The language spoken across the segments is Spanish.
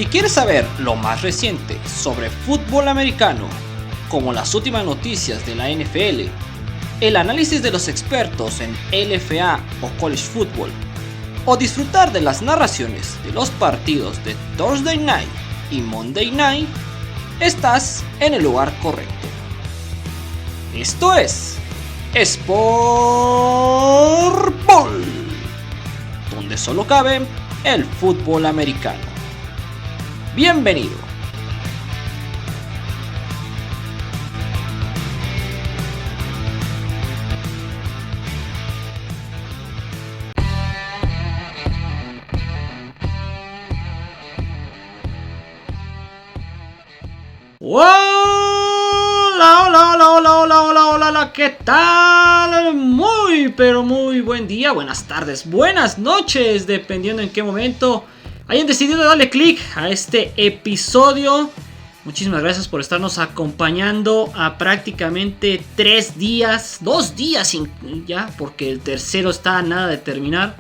Si quieres saber lo más reciente sobre fútbol americano, como las últimas noticias de la NFL, el análisis de los expertos en LFA o College Football, o disfrutar de las narraciones de los partidos de Thursday Night y Monday Night, estás en el lugar correcto. Esto es Sport Ball, donde solo cabe el fútbol americano. Bienvenido. Hola, ¿qué tal? Muy buen día, buenas tardes, buenas noches, dependiendo en qué momento hayan decidido darle clic a este episodio. Muchísimas gracias por estarnos acompañando a prácticamente 2 días ya, porque el tercero está a nada de terminar.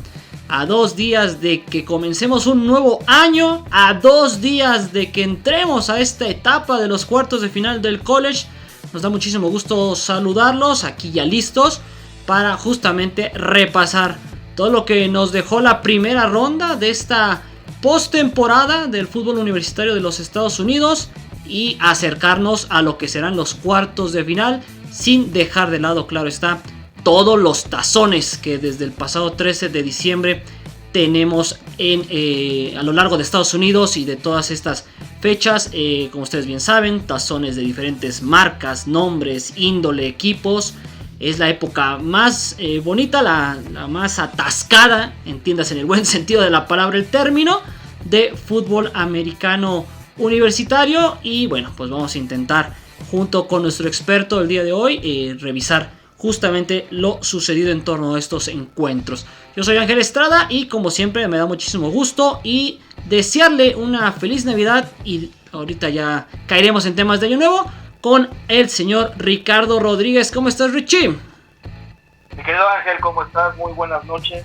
A 2 días de que comencemos un nuevo año, a 2 días de que entremos a esta etapa de los cuartos de final del college. Nos da muchísimo gusto saludarlos aquí ya listos para justamente repasar todo lo que nos dejó la primera ronda de esta postemporada del fútbol universitario de los Estados Unidos y acercarnos a lo que serán los cuartos de final, sin dejar de lado, claro está, todos los tazones que desde el pasado 13 de diciembre tenemos a lo largo de Estados Unidos y de todas estas fechas. Como ustedes bien saben, tazones de diferentes marcas, nombres, índole, equipos. Es la época más bonita, la más atascada, entiendas en el buen sentido de la palabra el término, de fútbol americano universitario. Y bueno, pues vamos a intentar, junto con nuestro experto el día de hoy, revisar justamente lo sucedido en torno a estos encuentros. Yo soy Ángel Estrada y como siempre me da muchísimo gusto y desearle una feliz Navidad, y ahorita ya caeremos en temas de Año Nuevo con el señor Ricardo Rodríguez. ¿Cómo estás, Richie? Mi querido Ángel, ¿cómo estás? Muy buenas noches,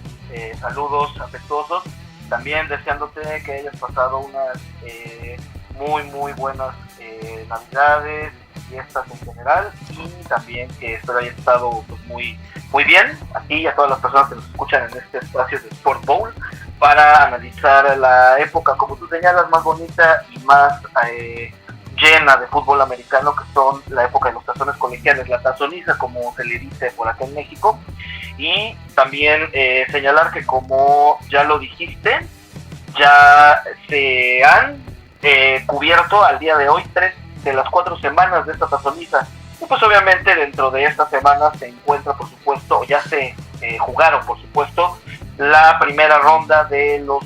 saludos afectuosos. También deseándote que hayas pasado unas muy buenas Navidades, fiestas en general, y también que espero haya estado pues, muy bien a ti y a todas las personas que nos escuchan en este espacio de Sport Bowl para analizar la época, como tú señalas, más bonita y más llena de fútbol americano, que son la época de los tazones colegiales, la tazoniza como se le dice por acá en México. Y también señalar que, como ya lo dijiste, ya se han cubierto al día de hoy 3 de las 4 semanas de esta tazoniza. Y pues obviamente dentro de estas semanas se encuentra, por supuesto, o ya se jugaron, por supuesto, la primera ronda de los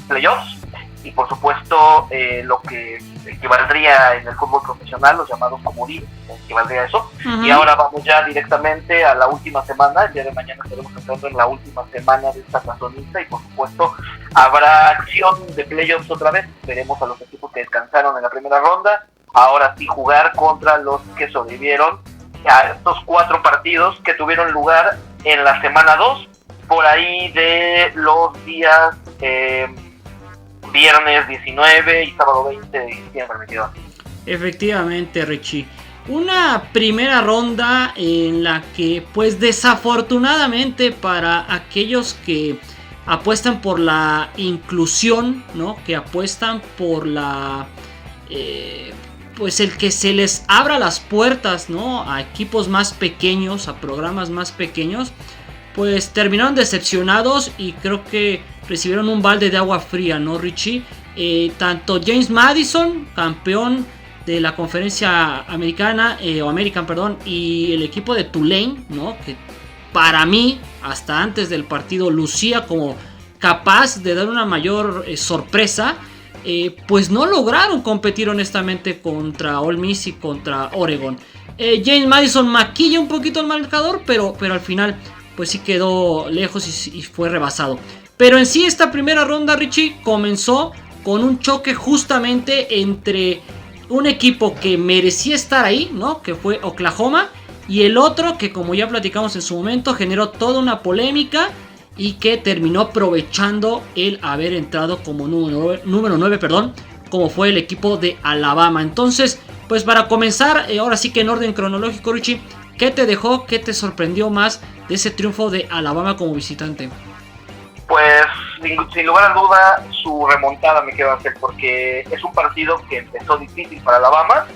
playoffs, y por supuesto lo que equivaldría en el fútbol profesional, los llamados comodines, equivaldría a eso. Uh-huh. Y ahora vamos ya directamente a la última semana. El día de mañana estaremos entrando en la última semana de esta tazoniza, y por supuesto habrá acción de playoffs otra vez. Veremos a los equipos que descansaron en la primera ronda ahora sí jugar contra los que sobrevivieron a estos 4 partidos que tuvieron lugar en la semana 2, por ahí de los días viernes 19 y sábado 20 de diciembre, me quedo así. Efectivamente, Richie. Una primera ronda en la que, pues desafortunadamente para aquellos que apuestan por la inclusión, ¿no? Que apuestan por la pues el que se les abra las puertas, ¿no? A equipos más pequeños, a programas más pequeños, pues terminaron decepcionados y creo que recibieron un balde de agua fría, ¿no, Richie? Tanto James Madison, campeón de la conferencia americana, y el equipo de Tulane, ¿no? Que para mí, hasta antes del partido, lucía como capaz de dar una mayor sorpresa. Pues no lograron competir honestamente contra Ole Miss y contra Oregon. James Madison maquilla un poquito el marcador, pero al final pues sí quedó lejos y fue rebasado. Pero en sí esta primera ronda, Richie, comenzó con un choque justamente entre un equipo que merecía estar ahí, ¿no? Que fue Oklahoma, y el otro que, como ya platicamos en su momento, generó toda una polémica y que terminó aprovechando el haber entrado como número 9, como fue el equipo de Alabama. Entonces, pues para comenzar, ahora sí que en orden cronológico, Richie, ¿qué te dejó, qué te sorprendió más de ese triunfo de Alabama como visitante? Pues sin lugar a duda su remontada me queda hacer, porque es un partido que empezó difícil para Alabama,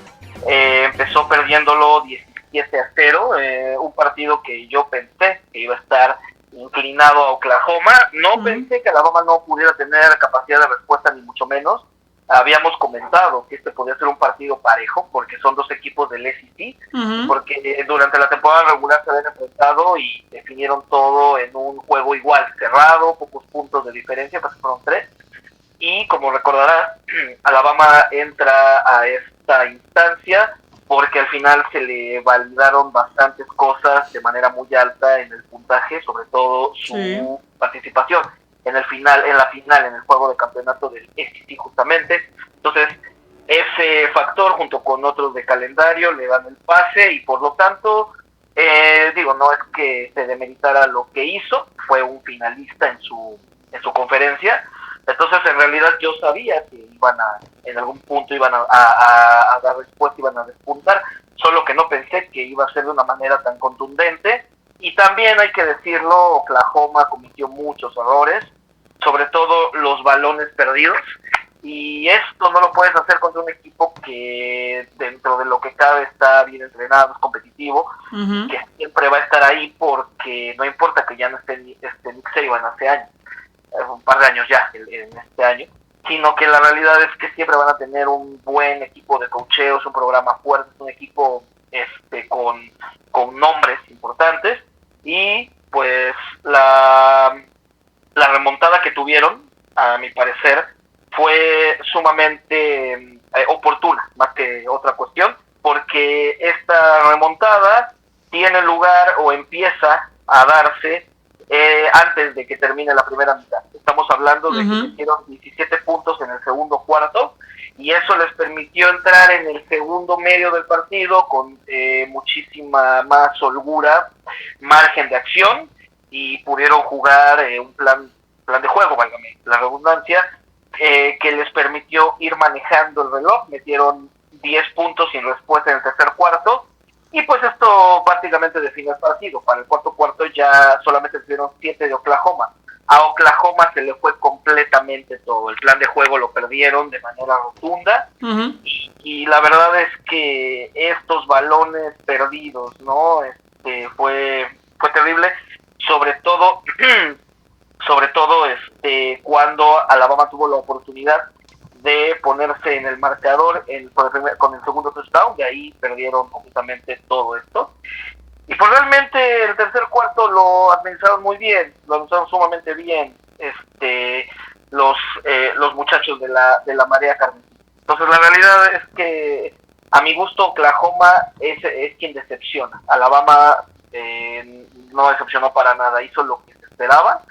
empezó perdiéndolo 17-0, un partido que yo pensé que iba a estar inclinado a Oklahoma. No pensé que Alabama no pudiera tener capacidad de respuesta, ni mucho menos. Habíamos comentado que este podía ser un partido parejo, porque son dos equipos del SEC, porque durante la temporada regular se habían enfrentado y definieron todo en un juego igual, cerrado, pocos puntos de diferencia, pues fueron 3. Y como recordarás, Alabama entra a esta instancia porque al final se le validaron bastantes cosas de manera muy alta en el puntaje, sobre todo su participación en la final, en el juego de campeonato del SEC justamente. Entonces, ese factor junto con otros de calendario le dan el pase y por lo tanto, no es que se demeritara lo que hizo, fue un finalista en su conferencia. Entonces, en realidad yo sabía que en algún punto iban a dar respuesta, iban a despuntar, solo que no pensé que iba a ser de una manera tan contundente. Y también hay que decirlo, Oklahoma cometió muchos errores, sobre todo los balones perdidos, y esto no lo puedes hacer contra un equipo que dentro de lo que cabe está bien entrenado, es competitivo, que siempre va a estar ahí, porque no importa que ya no esté Nick Saban hace años, un par de años ya en este año, sino que la realidad es que siempre van a tener un buen equipo de coacheo, es un programa fuerte, es un equipo con nombres importantes, y pues la remontada que tuvieron, a mi parecer, fue sumamente oportuna, más que otra cuestión, porque esta remontada tiene lugar o empieza a darse antes de que termine la primera mitad. Estamos hablando de que metieron 17 puntos en el segundo cuarto, y eso les permitió entrar en el segundo medio del partido con muchísima más holgura, margen de acción, y pudieron jugar un plan de juego, válgame la redundancia, que les permitió ir manejando el reloj. Metieron 10 puntos sin respuesta en el tercer cuarto, y pues esto prácticamente define el partido. Para el cuarto cuarto ya solamente tuvieron 7 de Oklahoma. A Oklahoma se le fue completamente todo. El plan de juego lo perdieron de manera rotunda, y la verdad es que estos balones perdidos, ¿no? Fue terrible, sobre todo cuando Alabama tuvo la oportunidad de ponerse en el marcador con el segundo touchdown, de ahí perdieron completamente todo esto. Y pues realmente el tercer cuarto lo administraron muy bien, lo administraron sumamente bien los muchachos de la marea carmesí. Entonces la realidad es que a mi gusto Oklahoma es quien decepciona. Alabama no decepcionó para nada, hizo lo que se esperaba,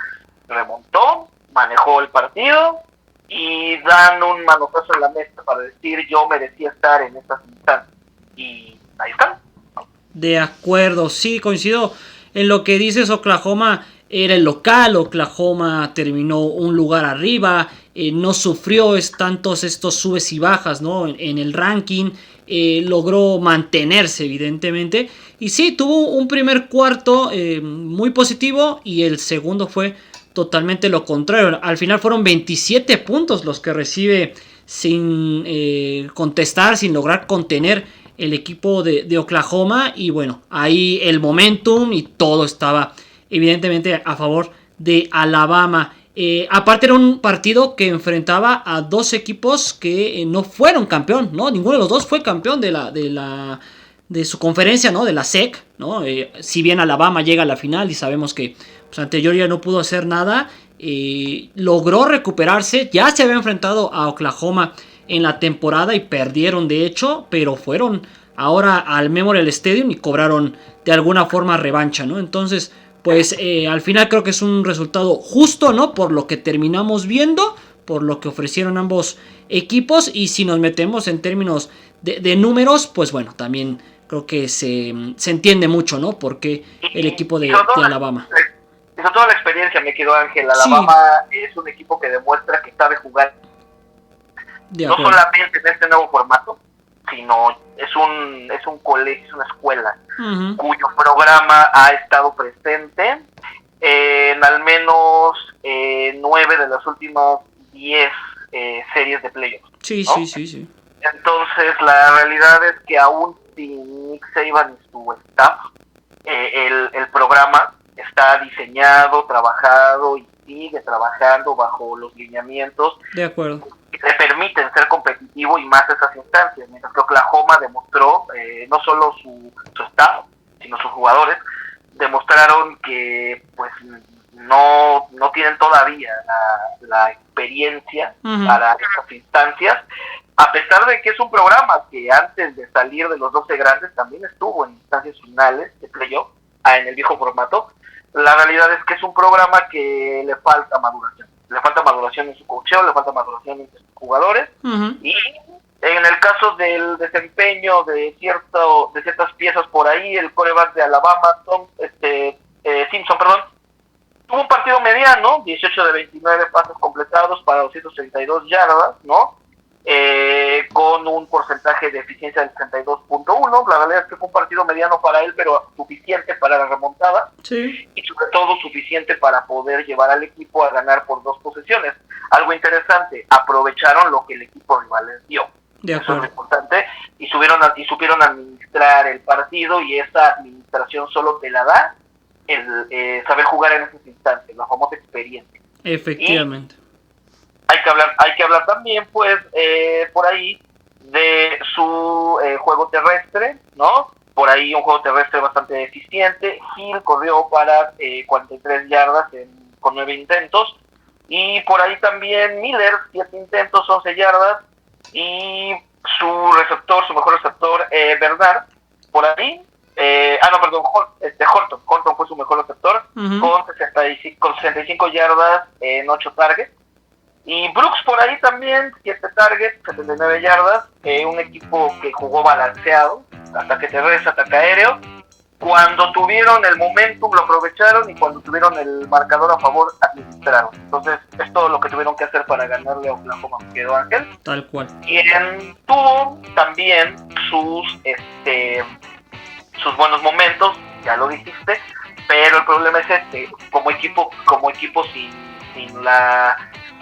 remontó, manejó el partido y dan un manotazo en la mesa para decir yo merecía estar en estas instancias, y ahí están. De acuerdo, sí, coincido en lo que dices. Oklahoma era el local, Oklahoma terminó un lugar arriba, no sufrió tantos estos subes y bajas, ¿no? en el ranking, logró mantenerse evidentemente, y sí, tuvo un primer cuarto muy positivo, y el segundo fue totalmente lo contrario. Al final fueron 27 puntos los que recibe sin contestar, sin lograr contener el equipo de Oklahoma, y bueno, ahí el momentum y todo estaba evidentemente a favor de Alabama. Aparte era un partido que enfrentaba a dos equipos que no fueron campeón, ¿no? Ninguno de los dos fue campeón de su conferencia, ¿no? De la SEC, ¿no? Si bien Alabama llega a la final y sabemos que pues, anterior ya no pudo hacer nada, logró recuperarse. Ya se había enfrentado a Oklahoma en la temporada y perdieron de hecho, pero fueron ahora al Memorial Stadium y cobraron de alguna forma revancha, ¿no? Entonces, pues al final creo que es un resultado justo, ¿no? Por lo que terminamos viendo, por lo que ofrecieron ambos equipos, y si nos metemos en términos de números, pues bueno, también creo que se entiende mucho, ¿no? Porque el equipo de Alabama. sobre todo la experiencia, me quedó Ángel. Alabama es un equipo que demuestra que sabe jugar no solamente en este nuevo formato, sino es un colegio, es una escuela cuyo programa ha estado presente en al menos 9 de las últimas 10 series de playoffs. Sí, ¿no? sí. Entonces la realidad es que aún sin Nick Saban y su staff, el programa está diseñado, trabajado y sigue trabajando bajo los lineamientos de acuerdo que le permiten ser competitivo y más esas instancias, mientras que Oklahoma demostró, no solo su staff, sino sus jugadores, demostraron que pues no tienen todavía la experiencia para estas instancias, a pesar de que es un programa que antes de salir de los 12 grandes también estuvo en instancias finales de playoff en el viejo formato. La realidad es que es un programa que le falta maduración. Le falta maduración en su coacheo, le falta maduración en sus jugadores. Y en el caso del desempeño de ciertas piezas por ahí, el quarterback de Alabama, Simpson, tuvo un partido mediano, 18 de 29 pases completados para 232 yardas, ¿no? Con un porcentaje de eficiencia del 62.1. La realidad es que fue un partido mediano para él, pero suficiente para la remontada. Sí. Y sobre todo suficiente para poder llevar al equipo a ganar por 2 posesiones. Algo interesante, aprovecharon lo que el equipo rival les dio. De acuerdo. Eso es lo importante. Y supieron administrar el partido, y esa administración solo te la da el saber jugar en esas instancias, la famosa experiencia. Efectivamente. Hay que hablar también, pues, por ahí de su juego terrestre, ¿no? Por ahí un juego terrestre bastante eficiente. Hill corrió para 43 yardas con 9 intentos. Y por ahí también Miller, 7 intentos, 11 yardas. Y su mejor receptor, Bernard, por ahí. Horton fue su mejor receptor, con 65 yardas en 8 targets. Y Brooks por ahí también, 7 targets, 79 yardas, un equipo que jugó balanceado, ataque terrestre, ataque aéreo. Cuando tuvieron el momentum lo aprovecharon, y cuando tuvieron el marcador a favor administraron. Entonces es todo lo que tuvieron que hacer para ganarle a Oklahoma, quedó Ángel. Tal cual. Quien tuvo también sus buenos momentos, ya lo dijiste, pero el problema es como equipo sin la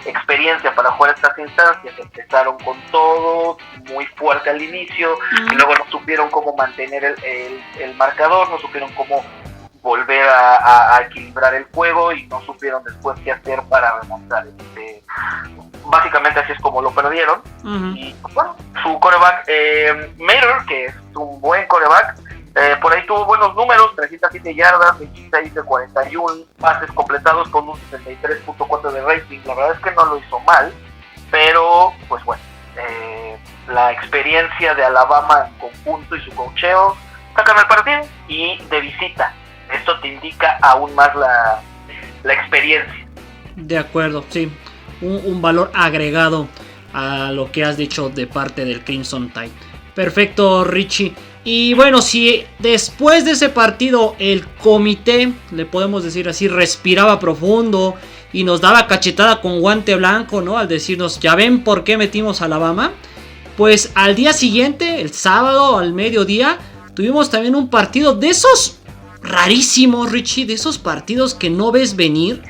experiencia para jugar estas instancias, empezaron con todo muy fuerte al inicio, y luego no supieron cómo mantener el marcador, no supieron cómo volver a equilibrar el juego, y no supieron después qué hacer para remontar. Básicamente así es como lo perdieron. Y bueno, su quarterback, Mayer, que es un buen quarterback, por ahí tuvo buenos números, 307 yardas, 26 de 41 pases completados con un 63.4 de rating. La verdad es que no lo hizo mal, pero pues bueno, la experiencia de Alabama en conjunto y su coacheo sacan el partido, y de visita. Esto te indica aún más la experiencia. De acuerdo, sí, un valor agregado a lo que has dicho de parte del Crimson Tide. Perfecto, Richie. Y bueno, si después de ese partido el comité, le podemos decir así, respiraba profundo y nos daba cachetada con guante blanco, ¿no? Al decirnos, ya ven por qué metimos a Alabama. Pues al día siguiente, el sábado al mediodía, tuvimos también un partido de esos rarísimos, Richie, de esos partidos que no ves venir,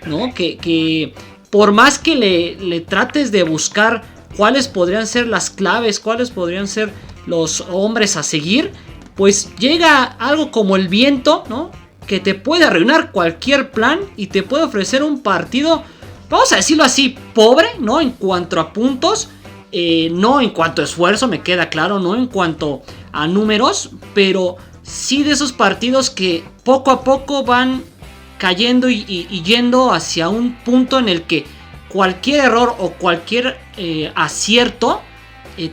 ¿no? Que por más que le trates de buscar cuáles podrían ser las claves, cuáles podrían ser los hombres a seguir, pues llega algo como el viento, ¿no? Que te puede arruinar cualquier plan y te puede ofrecer un partido, vamos a decirlo así, pobre, ¿no? En cuanto a puntos, no en cuanto a esfuerzo, me queda claro, no en cuanto a números, pero sí de esos partidos que poco a poco van cayendo y yendo hacia un punto en el que cualquier error o cualquier acierto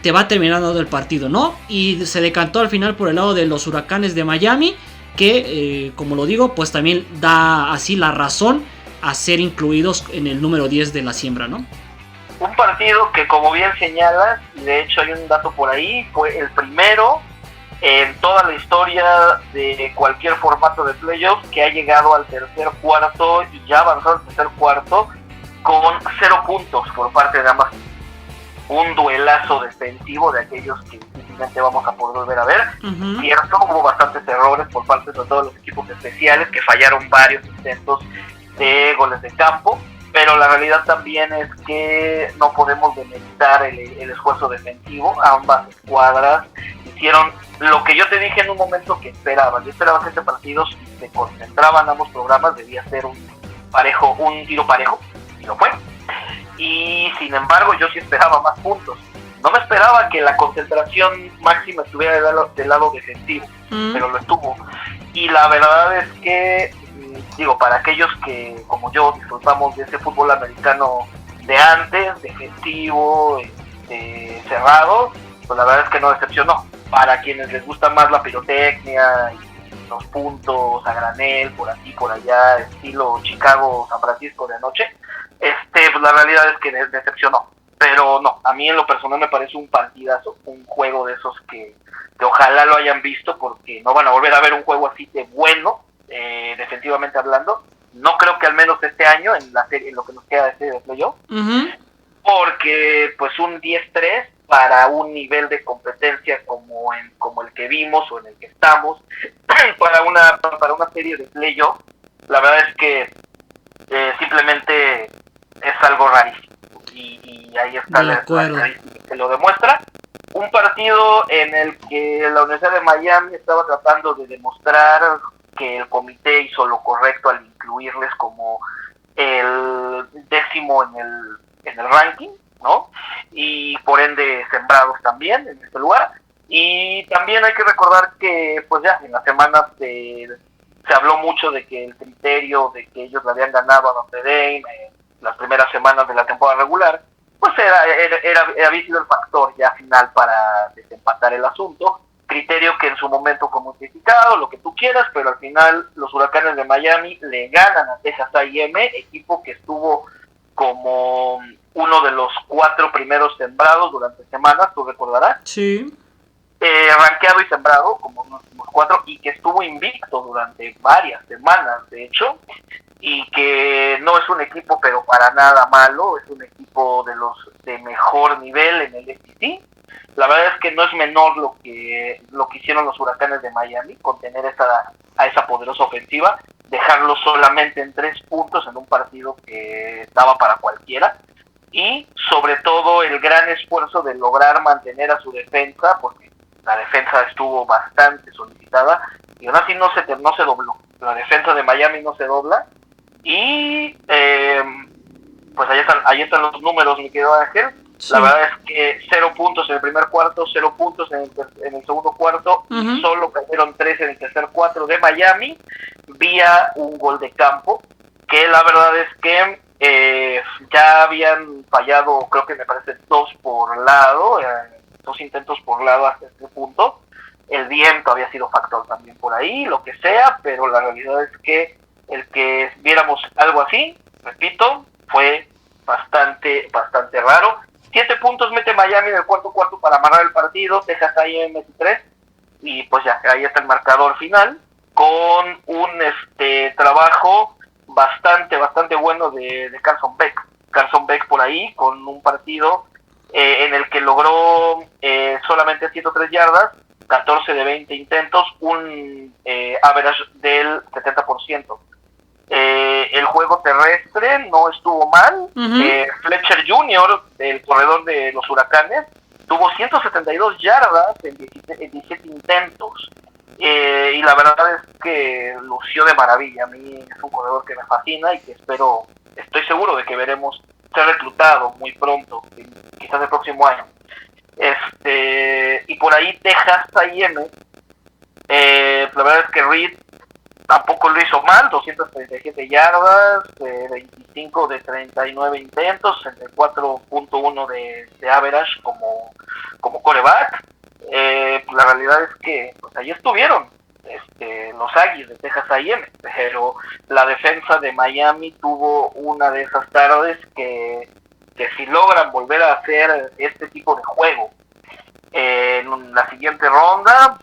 te va terminando el partido, ¿no? Y se decantó al final por el lado de los Huracanes de Miami, que como lo digo, pues también da así la razón a ser incluidos en el número 10 de la siembra, ¿no? Un partido que, como bien señalas, y de hecho hay un dato por ahí, fue el primero en toda la historia de cualquier formato de playoffs que ha llegado al tercer cuarto y ya avanzado al tercer cuarto con 0 puntos por parte de ambas. Un duelazo defensivo de aquellos que difícilmente vamos a poder volver a ver. Cierto, hubo bastantes errores por parte de todos los equipos especiales que fallaron varios intentos de goles de campo, pero la realidad también es que no podemos demeritar el esfuerzo defensivo. Ambas escuadras hicieron lo que yo te dije en un momento que esperaba. Yo esperaba que este partido, si se concentraban ambos programas, debía ser un tiro parejo, y lo fue. Y sin embargo yo sí esperaba más puntos. No me esperaba que la concentración máxima estuviera del lado defensivo, pero lo estuvo. Y la verdad es que, para aquellos que, como yo, disfrutamos de ese fútbol americano de antes, defensivo, cerrado, pues la verdad es que no decepcionó. Para quienes les gusta más la pirotecnia y los puntos a granel, por aquí, por allá, estilo Chicago, San Francisco de anoche, pues la realidad es que decepcionó. Pero no, a mí en lo personal me parece un partidazo, un juego de esos que ojalá lo hayan visto, porque no van a volver a ver un juego así de bueno, defensivamente hablando. No creo que al menos este año, en la serie, en lo que nos queda de serie de playoff, porque pues un 10-3 para un nivel de competencia como el que vimos o en el que estamos, para una serie de playoff, la verdad es que simplemente es algo rarísimo, y ahí está la estadística que lo demuestra. Un partido en el que la Universidad de Miami estaba tratando de demostrar que el comité hizo lo correcto al incluirles como el 10º en el ranking, ¿no? Y por ende sembrados también en este lugar. Y también hay que recordar que pues ya en las semanas se habló mucho de que el criterio de que ellos le habían ganado a Notre Dame las primeras semanas de la temporada regular, pues había sido el factor ya final para desempatar el asunto. Criterio que en su momento fue muy criticado, lo que tú quieras, pero al final los Huracanes de Miami le ganan a Texas A&M, equipo que estuvo como uno de los 4 primeros sembrados durante semanas, tú recordarás. Sí. Rankeado y sembrado como unos 4, y que estuvo invicto durante varias semanas, de hecho, y que no es un equipo pero para nada malo, es un equipo de mejor nivel en el SEC. La verdad es que no es menor lo que hicieron los Huracanes de Miami, contener a esa poderosa ofensiva, dejarlo solamente en 3 puntos en un partido que estaba para cualquiera, y sobre todo el gran esfuerzo de lograr mantener a su defensa, porque la defensa estuvo bastante solicitada, y aún así no se dobló. La defensa de Miami no se dobla, y pues ahí están los números, mi querido Ángel. Sí. La verdad es que 0 puntos en el primer cuarto, 0 puntos en el segundo cuarto, y solo cayeron 3 en el tercer cuarto de Miami, vía un gol de campo, que la verdad es que ya habían fallado, creo que me parece 2 por lado, 2 intentos por lado hasta este punto. El viento había sido factor también por ahí, lo que sea, pero la realidad es que el que viéramos algo así, repito, fue bastante raro. 7 puntos mete Miami en el cuarto para amarrar el partido, Texas A&M 3, y pues ya, ahí está el marcador final, con un trabajo bastante bueno de Carson Beck. Carson Beck por ahí, con un partido en el que logró solamente 103 yardas, 14 de 20 intentos, un average del 70%. El juego terrestre no estuvo mal. Fletcher Jr., el corredor de los Huracanes, tuvo 172 yardas en 17 intentos. Y la verdad es que lució de maravilla. A mí es un corredor que me fascina y que estoy seguro de que veremos ser reclutado muy pronto, quizás el próximo año. Y por ahí Texas A&M, la verdad es que Reed tampoco lo hizo mal, 237 yardas, 25 de 39 intentos, 64.1 de average como quarterback. La realidad es que pues, ahí estuvieron los Aggies de Texas A&M, pero la defensa de Miami tuvo una de esas tardes que si logran volver a hacer este tipo de juego en la siguiente ronda,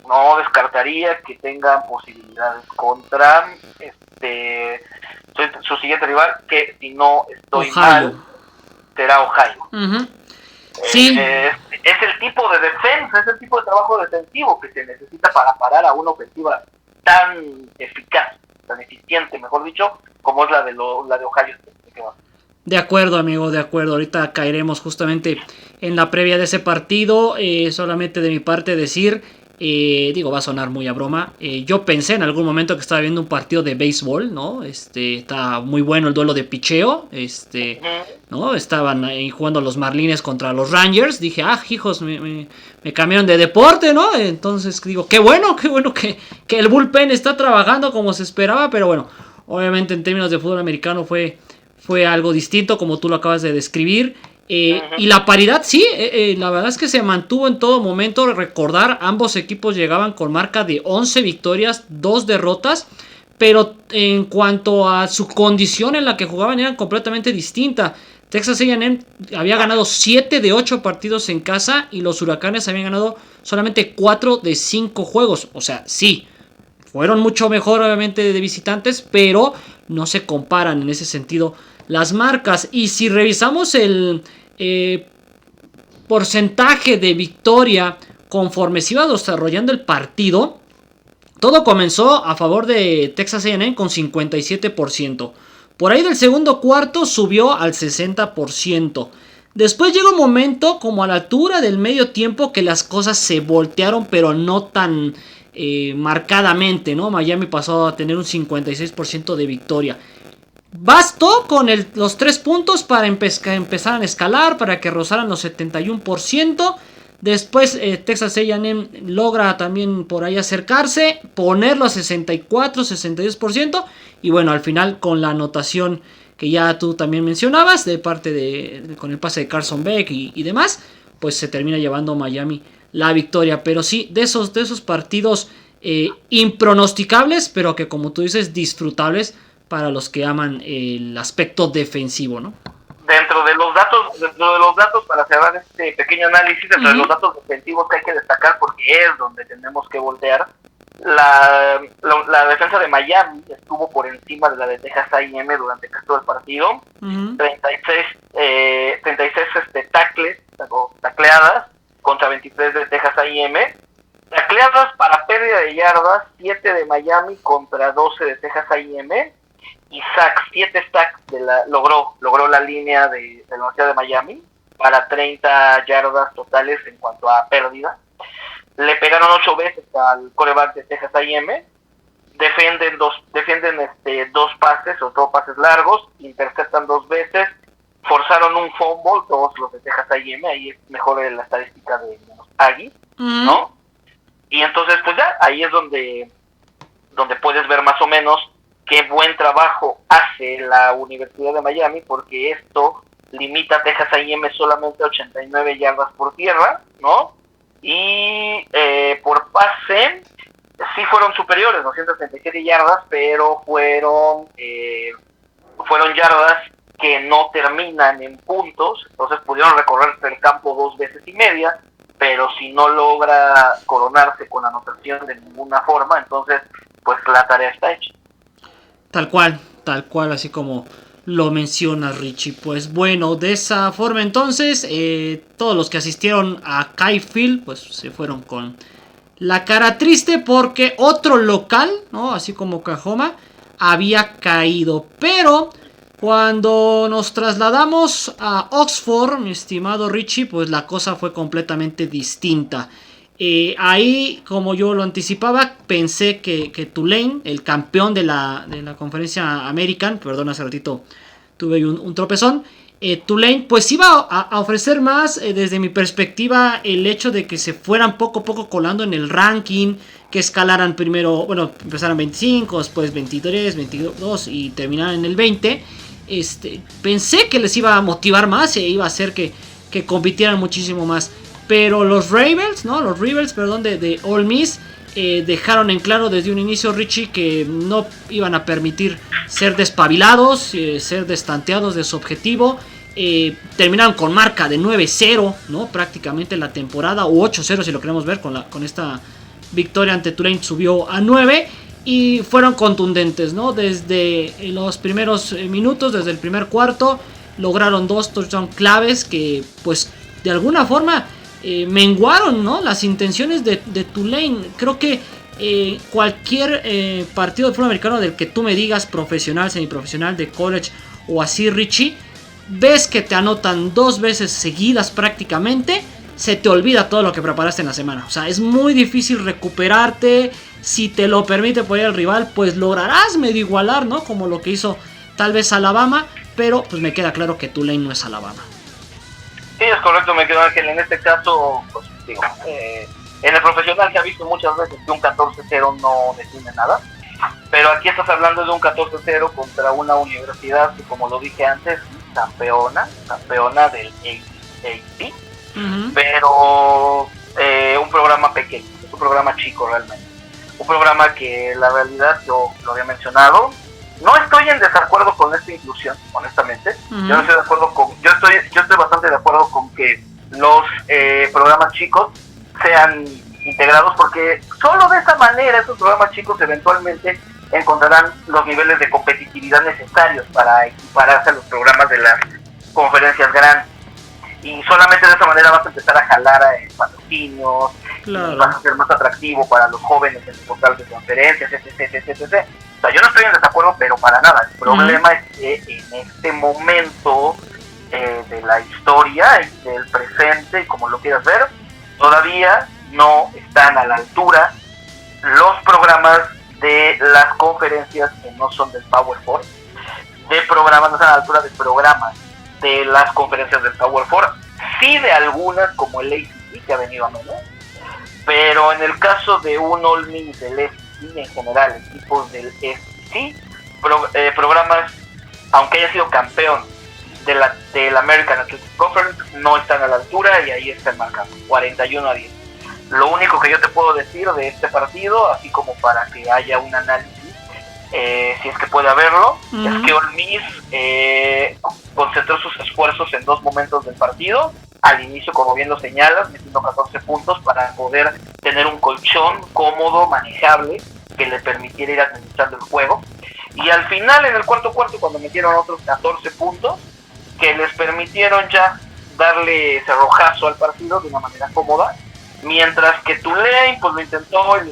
no descartaría que tengan posibilidades contra su siguiente rival, que si no estoy mal, será Ohio. Uh-huh. Sí. Es el tipo de defensa, es el tipo de trabajo defensivo que se necesita para parar a una ofensiva tan eficaz, tan eficiente, mejor dicho, como es la de Ohio. De acuerdo, amigo, de acuerdo. Ahorita caeremos justamente en la previa de ese partido. Solamente de mi parte decir, va a sonar muy a broma. Yo pensé en algún momento que estaba viendo un partido de béisbol, ¿no? Está muy bueno el duelo de picheo. ¿No? Estaban ahí jugando los Marlins contra los Rangers. Dije, hijos, me cambiaron de deporte, ¿no? Entonces digo, qué bueno que el bullpen está trabajando como se esperaba. Pero bueno, obviamente en términos de fútbol americano fue algo distinto, como tú lo acabas de describir. Y la paridad, sí, la verdad es que se mantuvo en todo momento. Recordar, ambos equipos llegaban con marca de 11 victorias, 2 derrotas. Pero en cuanto a su condición en la que jugaban, eran completamente distinta. Texas A&M había ganado 7 de 8 partidos en casa y los Huracanes habían ganado solamente 4 de 5 juegos. O sea, sí, fueron mucho mejor obviamente de visitantes, pero no se comparan en ese sentido las marcas. Y si revisamos el porcentaje de victoria conforme se iba desarrollando el partido, todo comenzó a favor de Texas A&M con 57%. Por ahí del segundo cuarto subió al 60%. Después llega un momento como a la altura del medio tiempo que las cosas se voltearon, pero no tan marcadamente, ¿no? Miami pasó a tener un 56% de victoria. Bastó con los 3 puntos para empezar a escalar, para que rozaran los 71%. Después Texas A&M logra también por ahí acercarse, ponerlo a 64, 62%. Y bueno, al final con la anotación que ya tú también mencionabas, de parte con el pase de Carson Beck y demás, pues se termina llevando Miami la victoria. Pero sí, de esos partidos impronosticables, pero que como tú dices, disfrutables para los que aman el aspecto defensivo, ¿no? Dentro de los datos, para cerrar este pequeño análisis, dentro de los datos defensivos que hay que destacar, porque es donde tenemos que voltear, la defensa de Miami estuvo por encima de la de Texas A&M durante casi todo el partido. 36 tackles o tacleadas contra 23 de Texas A&M. Tacleadas para pérdida de yardas, 7 de Miami contra 12 de Texas A&M. Y sacks, 7 sacks logró la línea de la Universidad de Miami para 30 yardas totales en cuanto a pérdida. Le pegaron 8 veces al quarterback de Texas A&M. Defienden dos pases o 2 pases largos, interceptan 2 veces, forzaron un fumble, todos los de Texas A&M, ahí es mejor la estadística de los Aggies, ¿no? Y entonces pues ya, ahí es donde puedes ver más o menos qué buen trabajo hace la Universidad de Miami, porque esto limita a Texas A&M solamente a 89 yardas por tierra, ¿no? Y por pase, sí fueron superiores, 237 yardas, pero fueron yardas que no terminan en puntos, entonces pudieron recorrer el campo 2 veces y media, pero si no logra coronarse con anotación de ninguna forma, entonces pues la tarea está hecha. Tal cual, así como lo menciona Richie. Pues bueno, de esa forma entonces, todos los que asistieron a Kyle Field, pues se fueron con la cara triste porque otro local, ¿no? Así como Oklahoma, había caído. Pero cuando nos trasladamos a Oxford, mi estimado Richie, pues la cosa fue completamente distinta. Ahí, como yo lo anticipaba, pensé que Tulane, el campeón de la conferencia American, perdón, hace ratito tuve un tropezón, Tulane pues iba a ofrecer más. Desde mi perspectiva, el hecho de que se fueran poco a poco colando en el ranking, que escalaran primero, bueno, empezaran 25, después 23, 22 y terminaran en el 20, pensé que les iba a motivar más e iba a hacer que compitieran muchísimo más. Pero los Rebels, de Ole Miss, dejaron en claro desde un inicio, Richie, que no iban a permitir ser despabilados, ser destanteados de su objetivo. Terminaron con marca de 9-0, ¿no? Prácticamente la temporada, o 8-0 si lo queremos ver con esta victoria ante Tulane subió a 9 y fueron contundentes, ¿no? Desde los primeros minutos, desde el primer cuarto, lograron 2 touchdowns claves que pues de alguna forma menguaron, ¿no?, las intenciones de Tulane. Creo que cualquier partido de fútbol americano del que tú me digas, profesional, semiprofesional, de college o así, Richie, ves que te anotan 2 veces seguidas prácticamente, se te olvida todo lo que preparaste en la semana. O sea, es muy difícil recuperarte. Si te lo permite por el rival, pues lograrás medio igualar, ¿no?, como lo que hizo tal vez Alabama, pero pues me queda claro que Tulane no es Alabama. Sí, es correcto, me quedo, Ángel. En este caso, pues digo, en el profesional se ha visto muchas veces que un 14-0 no define nada, pero aquí estás hablando de un 14-0 contra una universidad que, como lo dije antes, campeona del AAC, pero un programa pequeño, es un programa chico realmente, un programa que la realidad, yo lo había mencionado, no estoy en desacuerdo con esta inclusión, honestamente. Yo no estoy de acuerdo yo estoy bastante de acuerdo con que los programas chicos sean integrados, porque solo de esa manera esos programas chicos eventualmente encontrarán los niveles de competitividad necesarios para equipararse a los programas de las conferencias grandes, y solamente de esa manera vas a empezar a jalar patrocinios, claro, vas a ser más atractivo para los jóvenes en el portal de conferencias, etc. O sea, yo no estoy en desacuerdo, pero para nada. El problema es que en este momento de la historia y del presente, como lo quieras ver, todavía no están a la altura los programas de las conferencias que no son del Power Four, no están a la altura de programas de las conferencias del Power Four, sí de algunas como el ACC, que ha venido a menos, pero en el caso de un Ole Miss, del SEC en general, equipos del SEC, programas, aunque haya sido campeón de la American Athletic Conference, no están a la altura, y ahí está el marcador, 41-10. Lo único que yo te puedo decir de este partido, así como para que haya un análisis, si es que puede haberlo, es que Ole Miss concentró sus esfuerzos en 2 momentos del partido. Al inicio, como bien lo señalas, metiendo 14 puntos para poder tener un colchón cómodo, manejable, que le permitiera ir administrando el juego. Y al final, en el cuarto, cuando metieron otros 14 puntos, que les permitieron ya darle cerrojazo al partido de una manera cómoda, mientras que Tulane pues lo intentó, y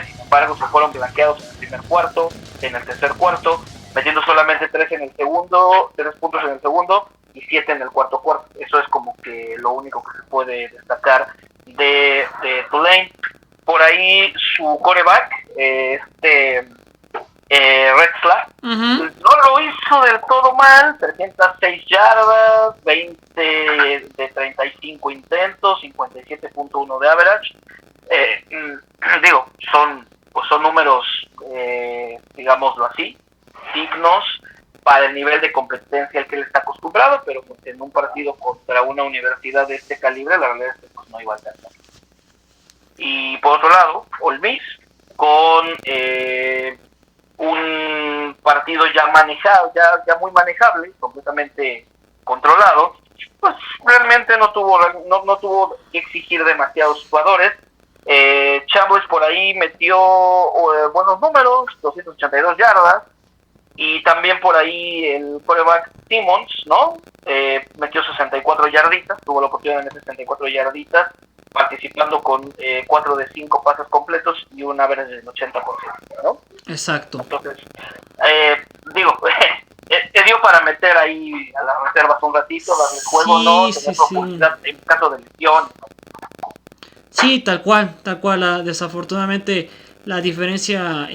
sin embargo se fueron blanqueados en el primer cuarto, en el tercer cuarto, metiendo solamente 3 puntos en el segundo y 7 en el cuarto. Eso es como que lo único que se puede destacar de Tulane. Por ahí su quarterback, Red Flag, no lo hizo del todo mal, 306 yardas, 20 de 35 intentos, 57.1 de average. Son números, digámoslo así, dignos para el nivel de competencia al que él está acostumbrado, pero pues en un partido contra una universidad de este calibre, la realidad es que pues, no iba a alcanzar. Y por otro lado, Ole Miss, con un partido ya manejado, ya muy manejable, completamente controlado, pues realmente no tuvo que exigir demasiados jugadores. Chambers por ahí metió buenos números, 282 yardas, y también por ahí el quarterback Simmons, ¿no? Metió 64 yarditas, tuvo la oportunidad de meter 64 yarditas, participando con 4 de 5 pases completos y un average del 80%, ¿no? Exacto. Entonces, dio para meter ahí a las reservas un ratito, darle juego, sí, ¿no? Tener profundidad en caso de lesión, ¿no? Sí, tal cual, desafortunadamente la diferencia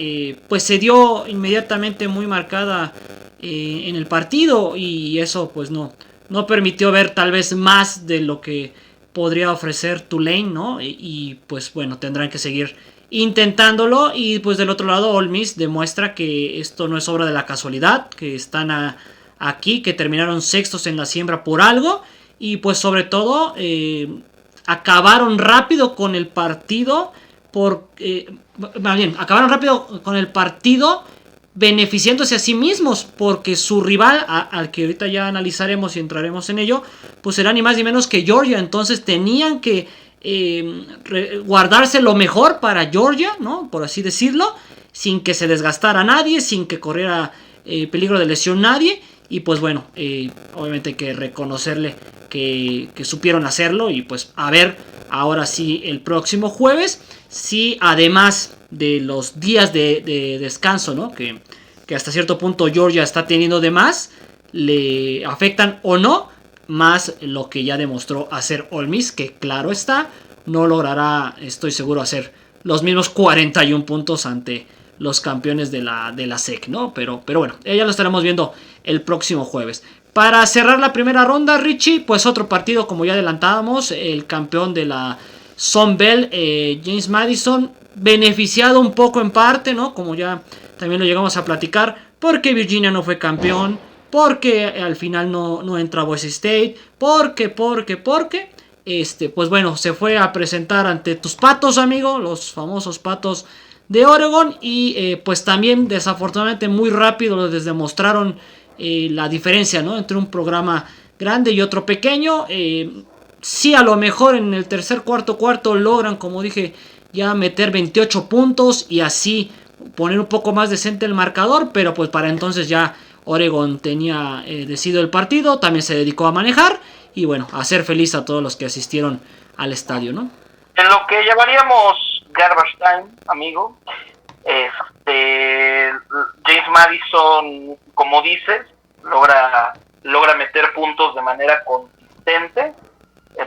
pues se dio inmediatamente muy marcada en el partido, y eso pues no permitió ver tal vez más de lo que podría ofrecer Tulane, ¿no? Y pues bueno, tendrán que seguir intentándolo. Y pues del otro lado, Ole Miss demuestra que esto no es obra de la casualidad, que están aquí, que terminaron sextos en la siembra por algo, y pues sobre todo acabaron rápido con el partido beneficiándose a sí mismos, porque su rival, al que ahorita ya analizaremos y entraremos en ello, pues será ni más ni menos que Georgia. Entonces tenían que guardarse lo mejor para Georgia, ¿no? Por así decirlo, sin que se desgastara nadie, sin que corriera peligro de lesión nadie. Y pues bueno, obviamente hay que reconocerle que supieron hacerlo. Y pues a ver, ahora sí, el próximo jueves, si además de los días de descanso, ¿no? Que hasta cierto punto Georgia está teniendo de más, le afectan o no, más lo que ya demostró hacer Ole Miss, que claro está, no logrará, estoy seguro, hacer los mismos 41 puntos ante los campeones de la SEC, ¿no? Pero bueno, ya lo estaremos viendo el próximo jueves. Para cerrar la primera ronda, Richie, pues otro partido, como ya adelantábamos, el campeón de la Sun Belt, James Madison, beneficiado un poco en parte, ¿no? Como ya también lo llegamos a platicar, porque Virginia no fue campeón, porque al final no entra Boise State, porque, pues bueno, se fue a presentar ante tus Patos, amigo, los famosos Patos de Oregon, y pues también desafortunadamente muy rápido les demostraron la diferencia, ¿no? Entre un programa grande y otro pequeño. Sí, a lo mejor en el tercer, cuarto logran, como dije, ya meter 28 puntos y así poner un poco más decente el marcador, pero pues para entonces ya Oregon tenía decidido el partido, también se dedicó a manejar y bueno, a hacer feliz a todos los que asistieron al estadio, ¿no? En lo que llamaríamos garbage time, amigo, James Madison, como dices, logra meter puntos de manera consistente,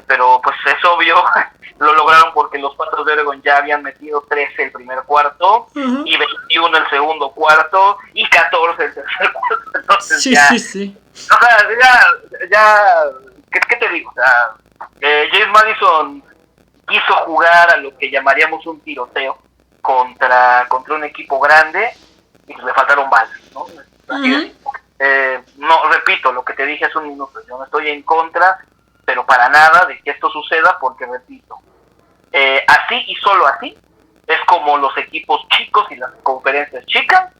pero pues es obvio, lo lograron porque los Patos de Oregon ya habían metido 13 el primer cuarto, y 21 el segundo cuarto, y 14 el tercer cuarto. Entonces sí. O sea, ya ¿qué te digo? O sea, James Madison quiso jugar a lo que llamaríamos un tiroteo contra un equipo grande y pues le faltaron balas, ¿no? No, repito, lo que te dije hace un minuto, yo no estoy en contra, pero para nada de que esto suceda, porque repito, así y solo así es como los equipos chicos y las conferencias chicas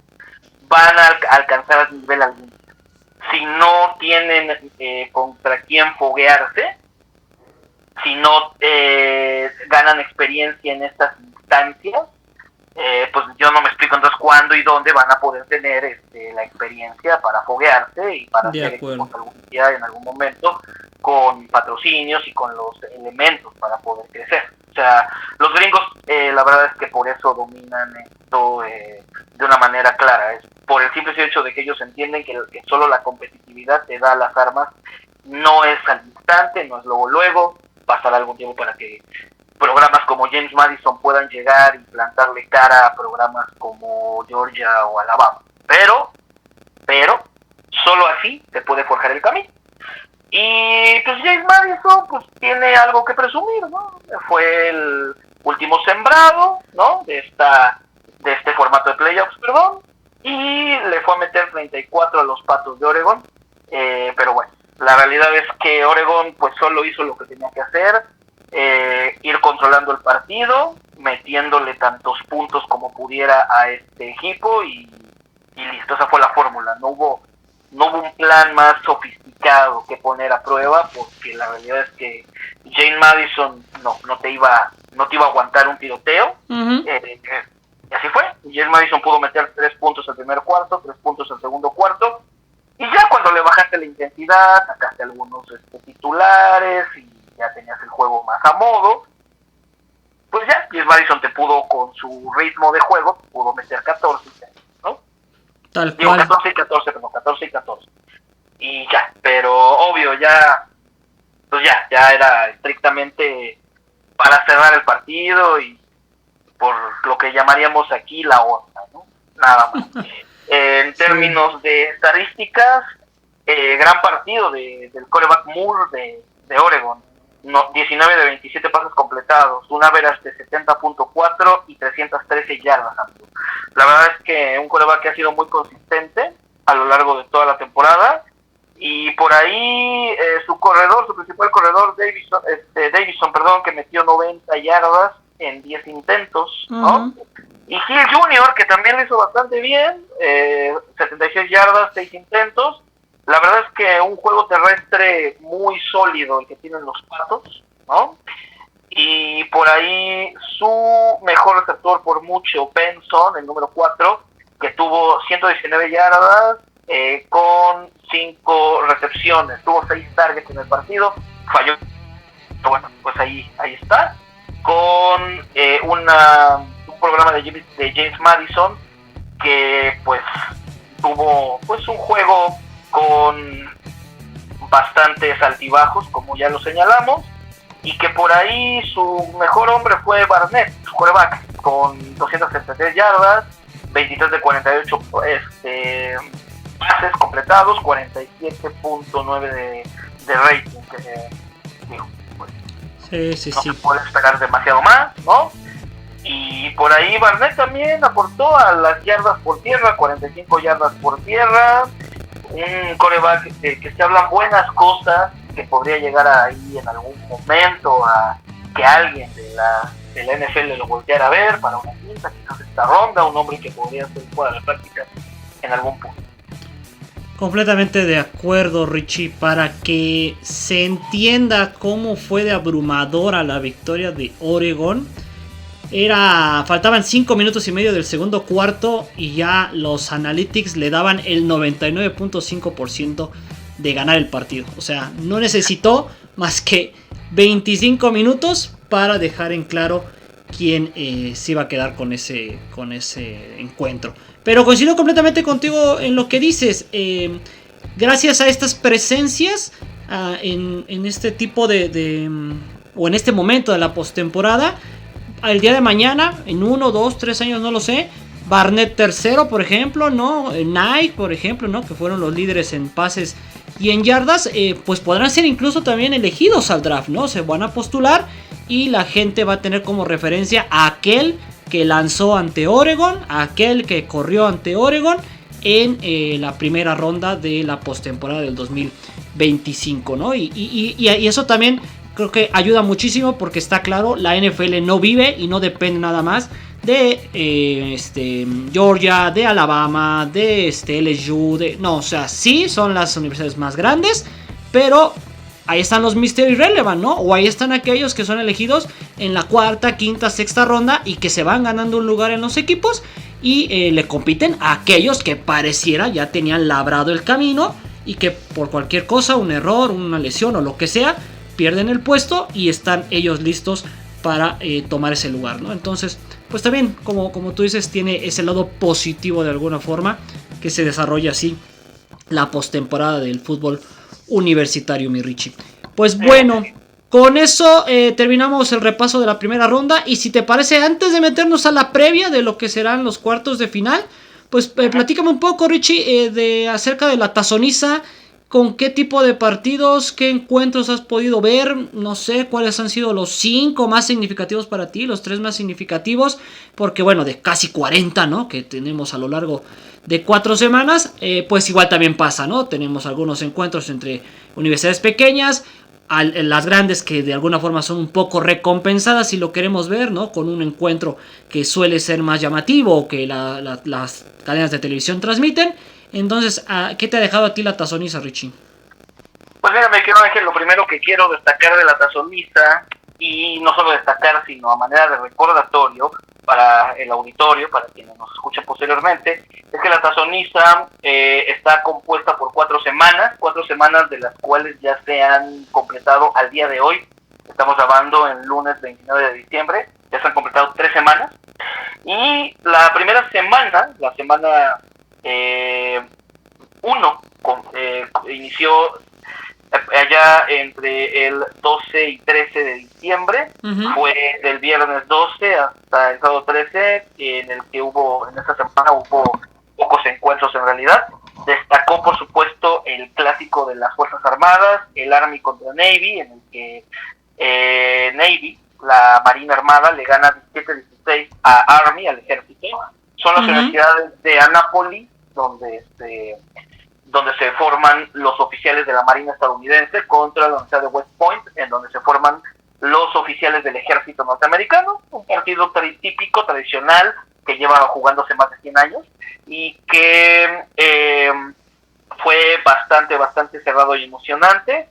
van a alcanzar el nivel algún día. Si no tienen contra quién foguearse, si no ganan experiencia en estas instancias, pues yo no me explico entonces cuándo y dónde van a poder tener la experiencia para foguearse y para hacer equipos algún día, en algún momento, con patrocinios y con los elementos para poder crecer. O sea, los gringos, la verdad es que por eso dominan esto de una manera clara. Es por el simple hecho de que ellos entienden que solo la competitividad te da las armas, no es al instante, no es luego, pasará algún tiempo para que programas como James Madison puedan llegar y plantarle cara a programas como Georgia o Alabama. Pero, solo así se puede forjar el camino. Y pues James Madison pues tiene algo que presumir, ¿no? Fue el último sembrado, ¿no? de este formato de playoffs, y le fue a meter 34 a los Patos de Oregon. Pero bueno, la realidad es que Oregon pues solo hizo lo que tenía que hacer, ir controlando el partido, metiéndole tantos puntos como pudiera a este equipo y listo, esa fue la fórmula. No hubo un plan más sofisticado que poner a prueba, porque la realidad es que James Madison no te iba a aguantar un tiroteo. Y así fue. James Madison pudo meter 3 puntos el primer cuarto, 3 puntos el segundo cuarto, y ya cuando le bajaste la intensidad, sacaste algunos titulares y ya tenías el juego más a modo, pues ya James Madison te pudo, con su ritmo de juego, pudo meter 14, ¿no? Tal cual. 14 y 14. Y ya, pero obvio, ya era estrictamente para cerrar el partido y por lo que llamaríamos aquí la onda, ¿no? Nada más. En términos de estadísticas, gran partido del quarterback Moore de Oregon. 19 de 27 pases completados, un average de 70.4 y 313 yardas. La verdad es que un quarterback que ha sido muy consistente a lo largo de toda la temporada, y por ahí su principal corredor, Davison, que metió 90 yardas en 10 intentos, ¿no? Y Hill Jr., que también lo hizo bastante bien, 76 yardas, 6 intentos. La verdad es que un juego terrestre muy sólido el que tienen los Patos, ¿no? Y por ahí su mejor receptor por mucho, Benson, el número 4, que tuvo 119 yardas con 5 recepciones. Tuvo 6 targets en el partido, falló. Bueno, pues ahí está. Con un programa de James Madison que pues tuvo pues un juego con bastantes altibajos, como ya lo señalamos, y que por ahí su mejor hombre fue Barnett, su quarterback, con 273 yardas, 23 de 48 pases completados, 47.9 de rating, que digo, pues, sí, no se puede esperar demasiado más, ¿no? Y por ahí Barnett también aportó a las yardas por tierra, 45 yardas por tierra, un quarterback que se hablan buenas cosas, que podría llegar ahí en algún momento a que alguien de la NFL lo volteara a ver para una quinta, quizás esta ronda, un hombre que podría ser fuera de la práctica en algún punto. Completamente de acuerdo, Richie. Para que se entienda cómo fue de abrumadora la victoria de Oregon, faltaban 5 minutos y medio del segundo cuarto y ya los analytics le daban el 99.5% de ganar el partido. O sea, no necesitó más que 25 minutos para dejar en claro quién se iba a quedar con ese encuentro. Pero coincido completamente contigo en lo que dices. Gracias a estas presencias en este tipo o en este momento de la postemporada, el día de mañana, en 1, 2, 3 años, no lo sé, Barnett tercero, por ejemplo, ¿no? Knight, por ejemplo, ¿no? Que fueron los líderes en pases y en yardas, pues podrán ser incluso también elegidos al draft, ¿no? Se van a postular y la gente va a tener como referencia a aquel que lanzó ante Oregon, a aquel que corrió ante Oregon en la primera ronda de la postemporada del 2025, ¿no? Y eso también creo que ayuda muchísimo porque está claro, la NFL no vive y no depende nada más de Georgia, de Alabama, de LSU, no, o sea, sí son las universidades más grandes, pero ahí están los Mr. Irrelevant, ¿no? O ahí están aquellos que son elegidos en la cuarta, quinta, sexta ronda y que se van ganando un lugar en los equipos y le compiten a aquellos que pareciera ya tenían labrado el camino y que por cualquier cosa, un error, una lesión o lo que sea, pierden el puesto y están ellos listos para tomar ese lugar, ¿no? Entonces, pues también, como tú dices, tiene ese lado positivo de alguna forma que se desarrolla así la postemporada del fútbol universitario, mi Richie. Pues bueno, con eso terminamos el repaso de la primera ronda. Y si te parece, antes de meternos a la previa de lo que serán los cuartos de final, pues platícame un poco, Richie, acerca de la tazoniza. ¿Con qué tipo de partidos, qué encuentros has podido ver? No sé cuáles han sido los 5 más significativos para ti, los 3 más significativos, porque bueno, de casi 40, ¿no? Que tenemos a lo largo de 4 semanas, pues igual también pasa, ¿no? Tenemos algunos encuentros entre universidades pequeñas, las grandes que de alguna forma son un poco recompensadas si lo queremos ver, ¿no? Con un encuentro que suele ser más llamativo que las cadenas de televisión transmiten. Entonces, ¿qué te ha dejado a ti la tazoniza, Richie? Pues mira, me quiero Ángel, lo primero que quiero destacar de la tazoniza, y no solo destacar, sino a manera de recordatorio para el auditorio, para quienes nos escuchen posteriormente, es que la tazoniza está compuesta por 4 semanas de las cuales ya se han completado al día de hoy. Estamos grabando el lunes 29 de diciembre, ya se han completado 3 semanas, y la primera semana, la semana 1, inició allá entre el 12 y 13 de diciembre. Uh-huh. Fue del viernes 12 hasta el sábado 13, en el que en esta semana hubo pocos encuentros en realidad. Destacó, por supuesto, el clásico de las Fuerzas Armadas, el Army contra Navy, en el que Navy, la Marina Armada, le gana 17-16 a Army, al ejército. Son las universidades de Annapolis, donde se forman los oficiales de la Marina estadounidense, contra la Universidad de West Point, en donde se forman los oficiales del ejército norteamericano. Un partido típico, tradicional, que lleva jugándose más de 100 años y que fue bastante cerrado y emocionante.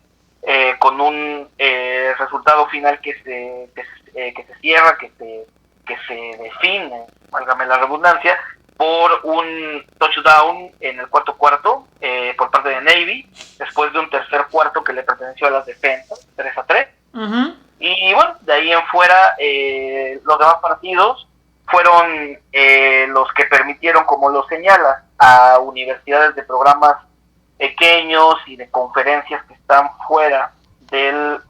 con un resultado final que se cierra, que se define, válgame la redundancia, por un touchdown en el cuarto por parte de Navy, después de un tercer cuarto que le perteneció a las defensas, 3-3. Uh-huh. Y bueno, de ahí en fuera, los demás partidos fueron los que permitieron, como lo señalas, a universidades de programas pequeños y de conferencias que están fuera del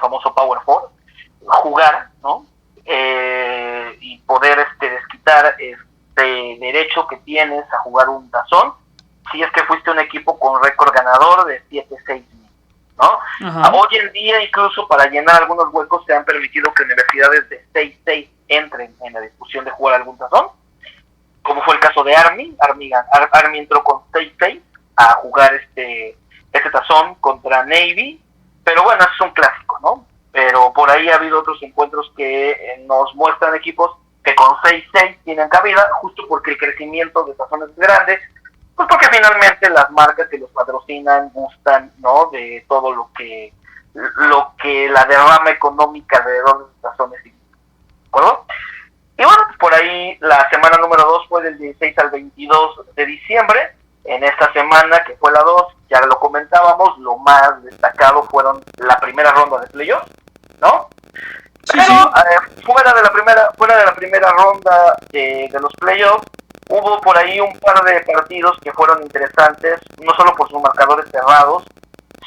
famoso Power Four, jugar, ¿no? Y poder desquitar derecho que tienes a jugar un tazón si es que fuiste un equipo con récord ganador de 7-6, ¿no? Uh-huh. Hoy en día, incluso para llenar algunos huecos, se han permitido que universidades de 6-6 entren en la discusión de jugar algún tazón, como fue el caso de Army. Army entró con 6-6 a jugar este tazón contra Navy, pero bueno, es un clásico, ¿no? Pero por ahí ha habido otros encuentros que nos muestran equipos que con 6-6 tienen cabida, justo porque el crecimiento de tazones es grande, pues porque finalmente las marcas que los patrocinan gustan, ¿no? De todo lo que la derrama económica alrededor de los tazones, ¿de acuerdo? Y bueno, pues por ahí la semana número 2 fue del 16 al 22 de diciembre. En esta semana, que fue la 2, ya lo comentábamos, lo más destacado fueron la primera ronda de playoffs, ¿no? Sí, pero sí. Fuera de la primera ronda de los playoffs, hubo por ahí un par de partidos que fueron interesantes, no solo por sus marcadores cerrados,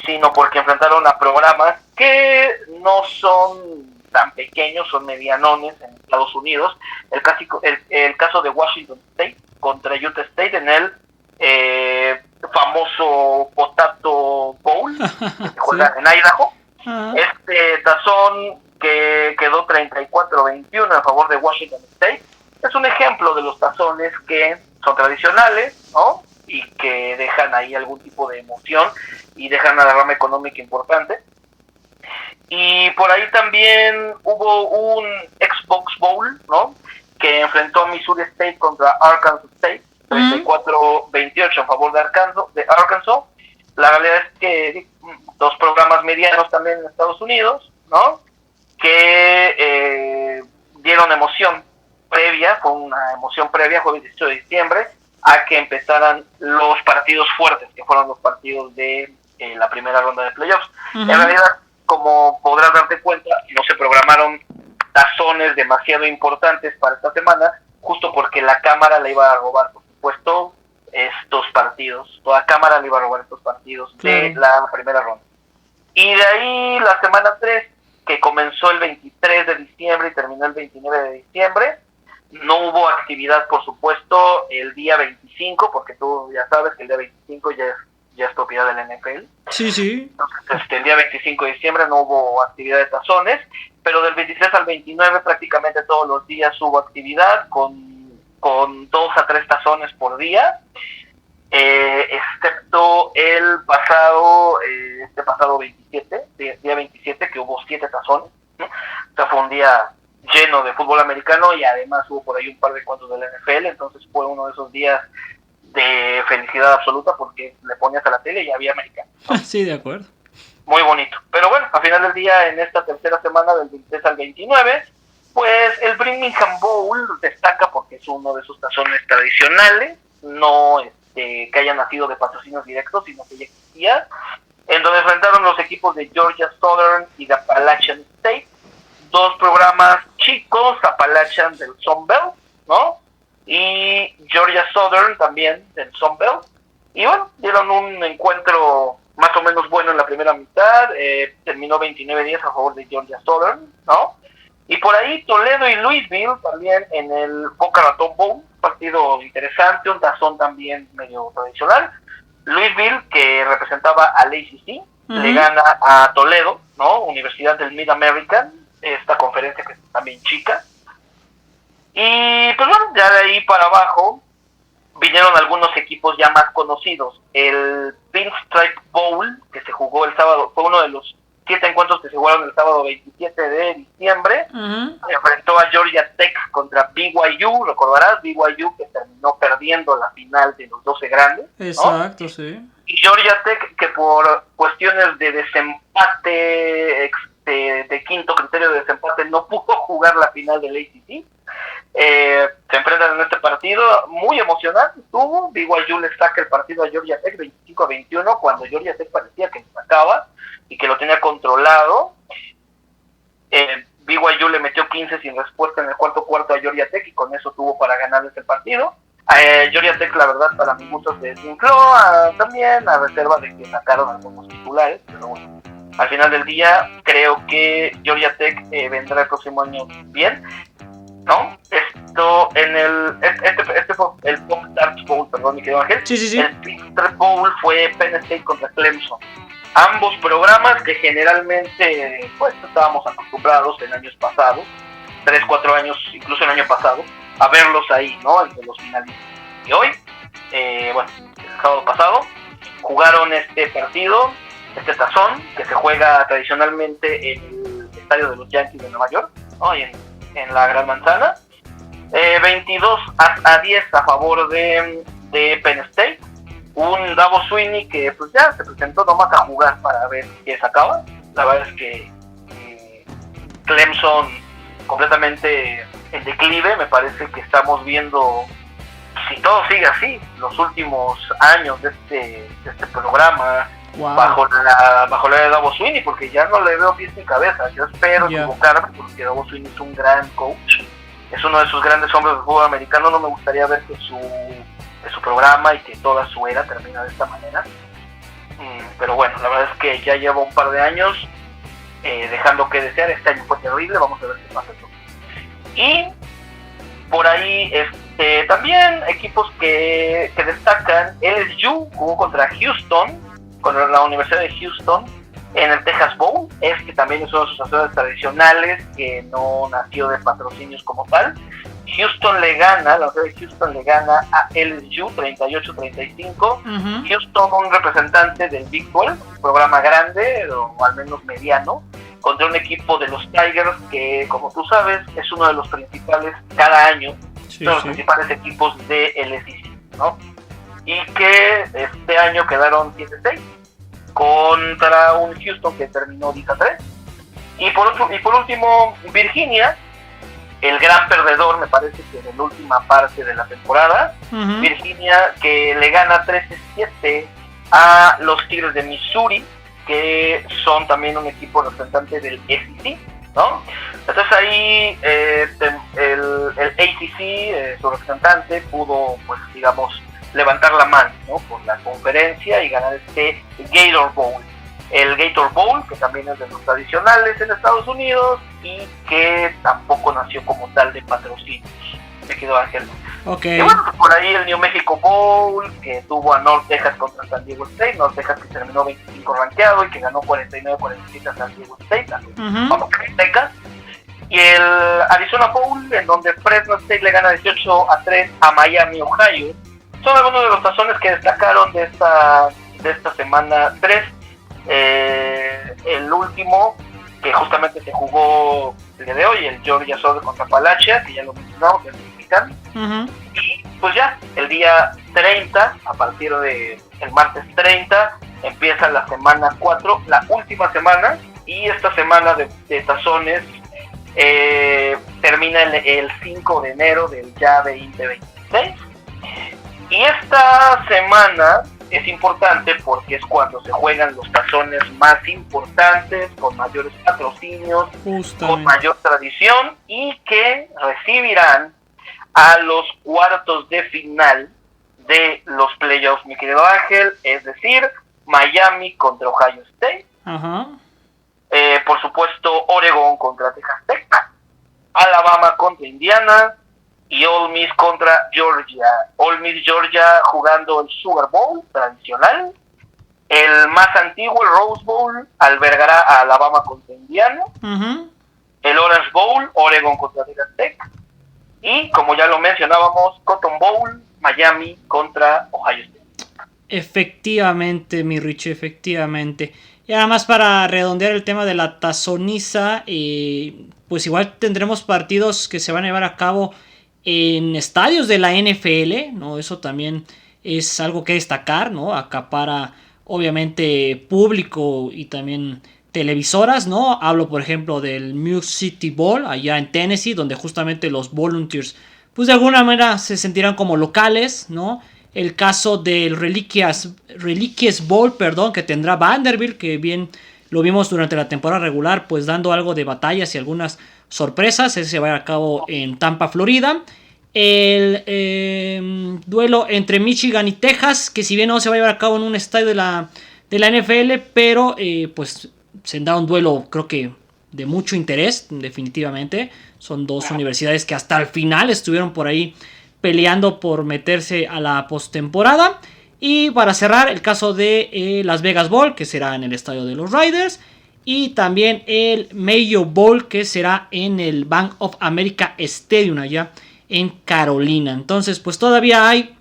sino porque enfrentaron a programas que no son tan pequeños, son medianones en Estados Unidos. El caso de Washington State contra Utah State en el famoso Potato Bowl, que se juega sí. en Idaho. Uh-huh. Este tazón que quedó 34-21 a favor de Washington State es un ejemplo de los tazones que son tradicionales, ¿no? Y que dejan ahí algún tipo de emoción y dejan una derrama económica importante. Y por ahí también hubo un Xbox Bowl, ¿no? Que enfrentó a Missouri State contra Arkansas State, 34-28 a favor de Arkansas. La realidad es que dos programas medianos también en Estados Unidos, ¿no? Que dieron emoción previa, fue una emoción previa, jueves 18 de diciembre, a que empezaran los partidos fuertes, que fueron los partidos de la primera ronda de playoffs. Uh-huh. En realidad, como podrás darte cuenta, no se programaron tazones demasiado importantes para esta semana, justo porque la cámara le iba a robar, por supuesto, estos partidos. Toda cámara le iba a robar estos partidos de la primera ronda. Y de ahí la semana 3, que comenzó el 23 de diciembre y terminó el 29 de diciembre, no hubo actividad, por supuesto, el día 25, porque tú ya sabes que el día 25 ya es propiedad del NFL. Sí, sí. Entonces, el día 25 de diciembre no hubo actividad de tazones, pero del 23 al 29 prácticamente todos los días hubo actividad con 2 a 3 tazones por día, excepto el pasado 27, día 27, que hubo 7 tazones, ¿no? O sea, fue un día lleno de fútbol americano y además hubo por ahí un par de cuantos del NFL, entonces fue uno de esos días de felicidad absoluta porque le ponías a la tele y había americano, ¿no? Sí, de acuerdo. Muy bonito. Pero bueno, a final del día, en esta tercera semana del 23 al 29, pues el Birmingham Bowl destaca porque es uno de esos tazones tradicionales, no que haya nacido de patrocinios directos, sino que ya existía, en donde enfrentaron los equipos de Georgia Southern y de Appalachian State, dos programas chicos, Appalachian del Sun Belt, ¿no? Y Georgia Southern también del Sun Belt. Y bueno, dieron un encuentro más o menos bueno en la primera mitad, terminó 29-10 a favor de Georgia Southern, ¿no? Y por ahí Toledo y Louisville también en el Boca Raton Bowl, partido interesante, un tazón también medio tradicional. Louisville, que representaba al ACC, uh-huh, le gana a Toledo, ¿no? Universidad del Mid-American, esta conferencia que es también chica. Y pues bueno, ya de ahí para abajo vinieron algunos equipos ya más conocidos. El Pinstripe Bowl, que se jugó el sábado, fue uno de los 7 encuentros que se jugaron el sábado 27 de diciembre. Uh-huh. Enfrentó a Georgia Tech contra BYU, recordarás, BYU que terminó perdiendo la final de los 12 grandes. Exacto, ¿no? Sí. Y Georgia Tech, que por cuestiones de desempate, de quinto criterio de desempate, no pudo jugar la final del ACC. Se enfrentan en este partido muy emocionante. BYU le saca el partido a Georgia Tech 25-21 cuando Georgia Tech parecía que le sacaba y que lo tenía controlado. BYU le metió 15 sin respuesta en el cuarto a Georgia Tech y con eso tuvo para ganarles el partido. Georgia Tech, la verdad, para mi gusto se desinfló también, a reserva de que sacaron algunos titulares, pero bueno, al final del día creo que Georgia Tech vendrá el próximo año bien, ¿no? Esto en este fue el Pop-Tarts Bowl, perdón, mi querido Ángel. Sí. El Pop-Tarts Bowl fue Penn State contra Clemson. Ambos programas que generalmente pues estábamos acostumbrados en años pasados, 3-4 años, incluso el año pasado, a verlos ahí, ¿no? Entre los finalistas. Y hoy, bueno, el sábado pasado, jugaron este partido, este tazón, que se juega tradicionalmente en el estadio de los Yankees de Nueva York, ¿no? En la Gran Manzana. 22-10 a favor de Penn State. Un Dabo Swinney que pues ya se presentó nomás a jugar para ver qué sacaba. La verdad es que Clemson completamente en declive. Me parece que estamos viendo, si todo sigue así, los últimos años de este programa. Wow. bajo la de Dabo Swinney, porque ya no le veo pies ni cabeza. Yo espero equivocarme, porque Dabo Swinney es un gran coach, es uno de sus grandes hombres del fútbol americano. No me gustaría ver que su programa y que toda su era termina de esta manera, pero bueno, la verdad es que ya lleva un par de años dejando que desear. Este año fue terrible, vamos a ver qué pasa. Y por ahí también equipos que destacan. LSU jugó contra la Universidad de Houston en el Texas Bowl. También es uno de sus asociaciones tradicionales, que no nació de patrocinios como tal. La Universidad de Houston le gana a LSU 38-35. Uh-huh. Houston, un representante del Big 12, un programa grande o al menos mediano, contra un equipo de los Tigers que, como tú sabes, es uno de los principales cada año, los principales equipos de SEC, ¿no? Y que este año quedaron 7-6 contra un Houston que terminó 10-3. Y por último, Virginia, el gran perdedor, me parece que en la última parte de la temporada. Uh-huh. Virginia, que le gana 13-7 a los Tigres de Missouri, que son también un equipo representante del SEC, ¿no? Entonces ahí el ACC, su representante, pudo, pues digamos, levantar la mano, ¿no?, por la conferencia y ganar este Gator Bowl. El Gator Bowl, que también es de los tradicionales en Estados Unidos y que tampoco nació como tal de patrocinios. Me quedó Ángel. Okay. Y bueno, pues por ahí el New Mexico Bowl, que tuvo a North Texas contra San Diego State. North Texas, que terminó 25 rankeado y que ganó 49-47 a San Diego State. Uh-huh. Vamos, Texas. Y el Arizona Bowl, en donde Fresno State le gana 18-3 a Miami, Ohio. Son algunos de los tazones que destacaron de esta semana 3. El último, que justamente se jugó el día de hoy, el Georgia Southern contra Appalachia, que ya lo mencionamos, el mexicano. Uh-huh. Y pues ya, el día 30, a partir del martes 30, empieza la semana 4, la última semana, y esta semana de tazones termina el 5 de enero del ya 2026. Y esta semana es importante porque es cuando se juegan los tazones más importantes, con mayores patrocinios, con mayor tradición, y que recibirán a los cuartos de final de los playoffs, mi querido Ángel, es decir, Miami contra Ohio State, uh-huh. Por supuesto Oregon contra Texas Tech, Alabama contra Indiana, y Ole Miss contra Georgia. Ole Miss, Georgia jugando el Sugar Bowl tradicional. El más antiguo, el Rose Bowl, albergará a Alabama contra Indiana. Uh-huh. El Orange Bowl, Oregon contra Texas Tech. Y, como ya lo mencionábamos, Cotton Bowl, Miami contra Ohio State. Efectivamente, mi Richie, efectivamente. Y nada más para redondear el tema de la tazoniza, pues igual tendremos partidos que se van a llevar a cabo en estadios de la NFL, ¿no? Eso también es algo que destacar, ¿no? Acapara obviamente público y también televisoras, ¿no? Hablo por ejemplo del Music City Bowl allá en Tennessee, donde justamente los Volunteers pues de alguna manera se sentirán como locales, ¿no? El caso del Reliquias Bowl, que tendrá Vanderbilt, que bien lo vimos durante la temporada regular, pues dando algo de batallas y algunas sorpresas. Ese se va a cabo en Tampa, Florida. El duelo entre Michigan y Texas, que si bien no se va a llevar a cabo en un estadio de la NFL, pero pues se da un duelo, creo que de mucho interés, definitivamente. Son dos universidades que hasta el final estuvieron por ahí peleando por meterse a la postemporada. Y para cerrar, el caso de Las Vegas Bowl, que será en el estadio de los Raiders. Y también el Mayo Bowl, que será en el Bank of America Stadium allá en Carolina. Entonces, pues todavía hay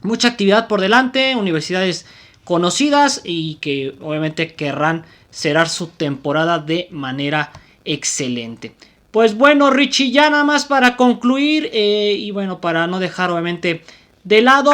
mucha actividad por delante. Universidades conocidas y que obviamente querrán cerrar su temporada de manera excelente. Pues bueno, Richie, ya nada más para concluir y bueno, para no dejar obviamente de lado,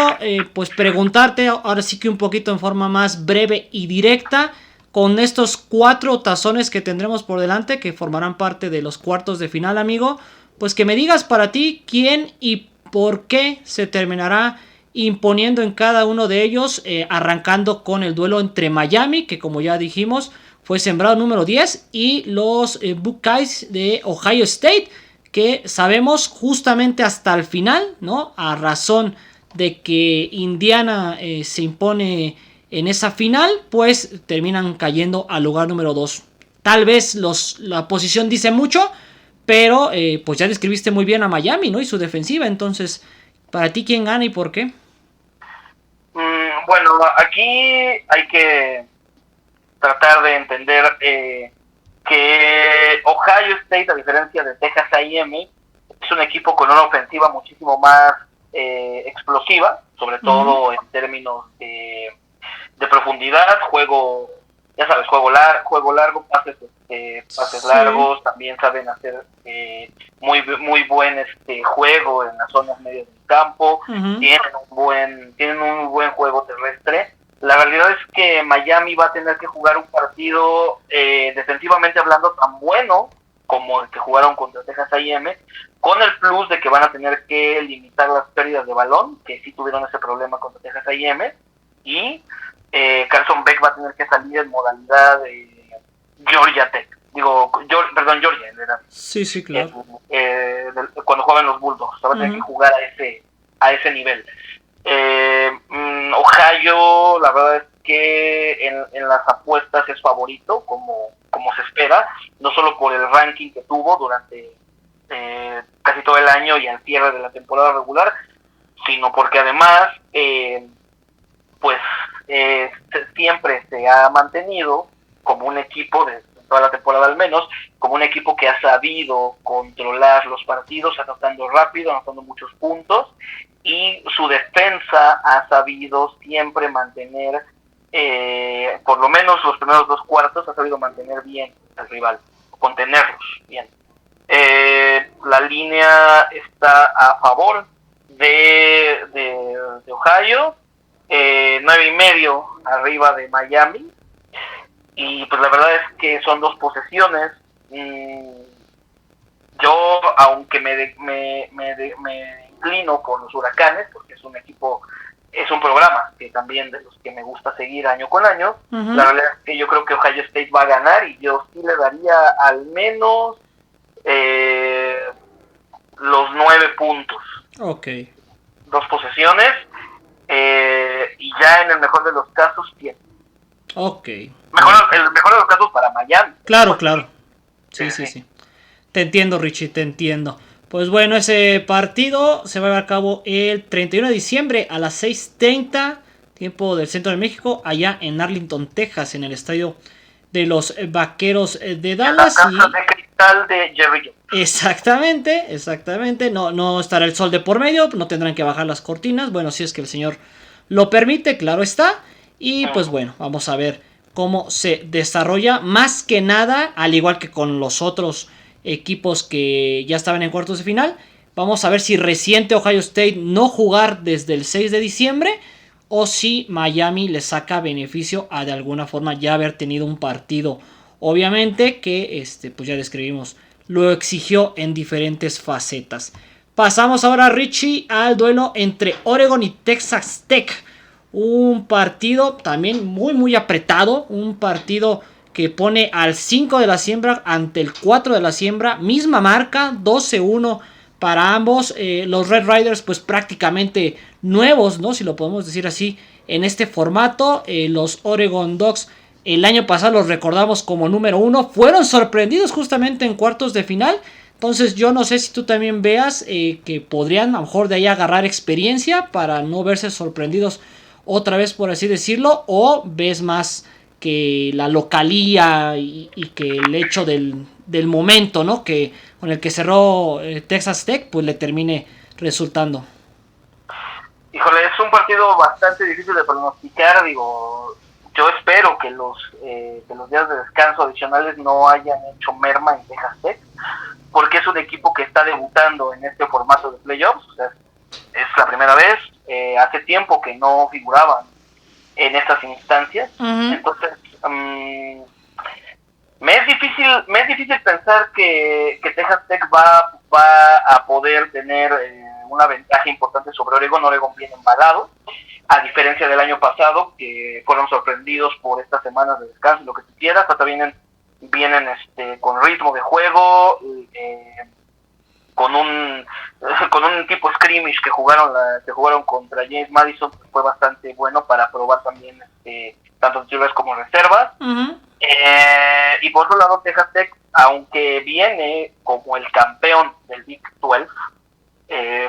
pues preguntarte ahora sí que un poquito en forma más breve y directa, con estos 4 tazones que tendremos por delante, que formarán parte de los cuartos de final, amigo, pues que me digas para ti quién y por qué se terminará imponiendo en cada uno de ellos, arrancando con el duelo entre Miami, que como ya dijimos fue sembrado número 10, y los Buckeyes de Ohio State, que sabemos justamente hasta el final, ¿no? A razón de que Indiana se impone en esa final, pues terminan cayendo al lugar número 2. Tal vez la posición dice mucho, pero pues ya describiste muy bien a Miami, ¿no? Y su defensiva. Entonces, para ti, ¿quién gana y por qué? Bueno, aquí hay que tratar de entender que Ohio State, a diferencia de Texas A&M, es un equipo con una ofensiva muchísimo más explosiva, sobre todo en términos de profundidad, juego, ya sabes, juego largo, pases largos, también saben hacer muy buen juego en las zonas medias del campo, tienen un buen juego terrestre. La realidad es que Miami va a tener que jugar un partido defensivamente hablando tan bueno como el que jugaron contra Texas A&M, con el plus de que van a tener que limitar las pérdidas de balón, que sí tuvieron ese problema contra Texas A&M, y Carson Beck va a tener que salir en modalidad de Georgia Tech. Georgia, en verdad. Sí, claro. Cuando jugaban los Bulldogs, va a tener que jugar a ese nivel. Ohio, la verdad es que en las apuestas es favorito, como se espera, no solo por el ranking que tuvo durante casi todo el año y al cierre de la temporada regular, sino porque además siempre se ha mantenido como un equipo, de toda la temporada al menos, como un equipo que ha sabido controlar los partidos, anotando rápido, anotando muchos puntos, y su defensa ha sabido siempre mantener, por lo menos los primeros 2 cuartos, ha sabido mantener bien al rival, contenerlos bien. La línea está a favor de Ohio, 9.5 arriba de Miami, y pues la verdad es que son 2 posesiones. Yo, aunque me inclino por los Huracanes, porque es un programa que también de los que me gusta seguir año con año, la realidad es que yo creo que Ohio State va a ganar, y yo sí le daría al menos los 9 puntos. Ok. 2 posesiones, y ya en el mejor de los casos 10. Ok. El mejor de los casos para Miami. Claro. Sí. Te entiendo, Richie, te entiendo. Pues bueno, ese partido se va a llevar a cabo el 31 de diciembre a las 6:30, tiempo del centro de México, allá en Arlington, Texas, en el estadio de los Vaqueros de Dallas. La casa de cristal de Jerry Jones. Exactamente. No estará el sol de por medio, no tendrán que bajar las cortinas. Bueno, si es que el señor lo permite, claro está. Y pues bueno, vamos a ver cómo se desarrolla. Más que nada, al igual que con los otros equipos que ya estaban en cuartos de final, vamos a ver si resiente Ohio State no jugar desde el 6 de diciembre o si Miami le saca beneficio a de alguna forma ya haber tenido un partido. Obviamente que pues ya describimos, lo exigió en diferentes facetas. Pasamos ahora, Richie, al duelo entre Oregon y Texas Tech. Un partido también muy apretado. Un partido que pone al 5 de la siembra ante el 4 de la siembra. Misma marca, 12-1 para ambos. Los Red Riders pues prácticamente nuevos, ¿no? Si lo podemos decir así, en este formato. Los Oregon Ducks el año pasado los recordamos como número 1. Fueron sorprendidos justamente en cuartos de final. Entonces yo no sé si tú también veas que podrían a lo mejor de ahí agarrar experiencia para no verse sorprendidos otra vez, por así decirlo. O ves más que la localía y que el hecho del momento, ¿no? Que con el que cerró Texas Tech pues le termine resultando. Híjole, es un partido bastante difícil de pronosticar. Digo, yo espero que los días de descanso adicionales no hayan hecho merma en Texas Tech, porque es un equipo que está debutando en este formato de playoffs. O sea, es la primera vez, hace tiempo que no figuraban en estas instancias. Uh-huh. Entonces, me es difícil pensar que Texas Tech va a poder tener una ventaja importante sobre Oregon. Oregon viene embalado, a diferencia del año pasado, que fueron sorprendidos por estas semanas de descanso y lo que tú quieras. Hasta vienen con ritmo de juego, con un tipo scrimmage que jugaron contra James Madison, que fue bastante bueno para probar también tanto titulares como reservas. Uh-huh. Y por otro lado, Texas Tech, aunque viene como el campeón del Big 12,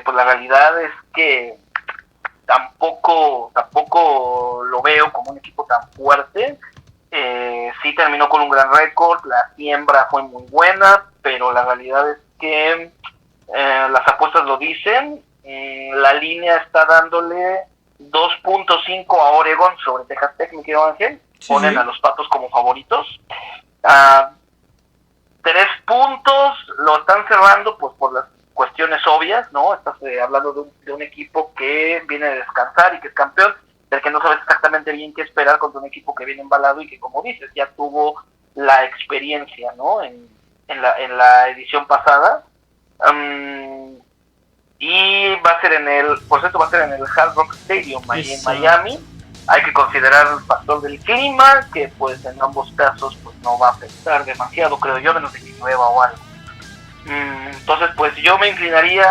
pues la realidad es que tampoco lo veo como un equipo tan fuerte. Sí terminó con un gran récord, la siembra fue muy buena, pero la realidad es que las apuestas lo dicen. La línea está dándole 2.5 a Oregon sobre Texas Tech, mi querido Ángel. Sí, ponen a los Patos como favoritos. 3 puntos lo están cerrando pues por las cuestiones obvias, ¿no? Estás hablando de un equipo que viene a descansar y que es campeón, del que no sabes exactamente bien qué esperar contra un equipo que viene embalado y que, como dices, ya tuvo la experiencia, ¿no? En la edición pasada. Y va a ser en el Hard Rock Stadium ahí en Miami. Hay que considerar el factor del clima, que pues en ambos casos pues no va a afectar demasiado, creo yo, menos de que llueva o algo. Entonces pues yo me inclinaría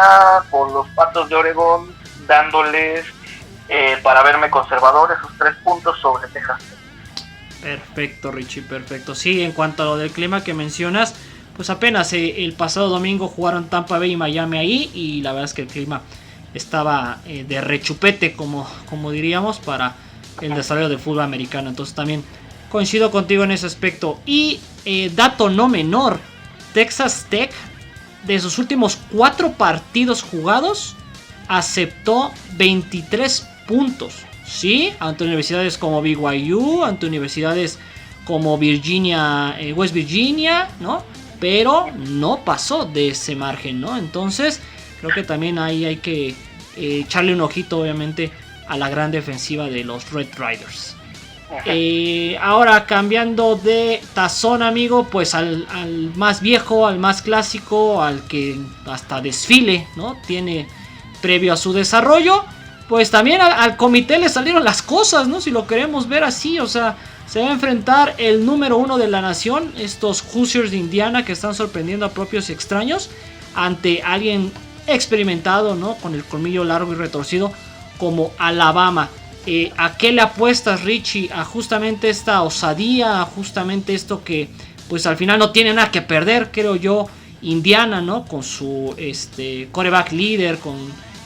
por los Patos de Oregón, dándoles para verme conservador esos 3 puntos sobre Texas. Perfecto, Richie, perfecto. Sí, en cuanto a lo del clima que mencionas, pues apenas el pasado domingo jugaron Tampa Bay y Miami ahí, y la verdad es que el clima estaba de rechupete, como diríamos, para el desarrollo del fútbol americano. Entonces también coincido contigo en ese aspecto. Y dato no menor, Texas Tech, de sus últimos 4 partidos jugados, aceptó 23 puntos. Sí, ante universidades como BYU, ante universidades como West Virginia, ¿no? Pero no pasó de ese margen, ¿no? Entonces creo que también ahí hay que echarle un ojito, obviamente, a la gran defensiva de los Red Riders. Ahora, cambiando de tazón, amigo, pues al más viejo, al más clásico, al que hasta desfile, ¿no? Tiene previo a su desarrollo. Pues también al comité le salieron las cosas, ¿no? Si lo queremos ver así, o sea, se va a enfrentar el número 1 de la nación, estos Hoosiers de Indiana, que están sorprendiendo a propios y extraños, ante alguien experimentado, ¿no? Con el colmillo largo y retorcido, como Alabama. ¿A qué le apuestas, Richie? ¿A justamente esta osadía? ¿A justamente esto que pues al final no tiene nada que perder, creo yo, Indiana, ¿no? Con su quarterback líder, con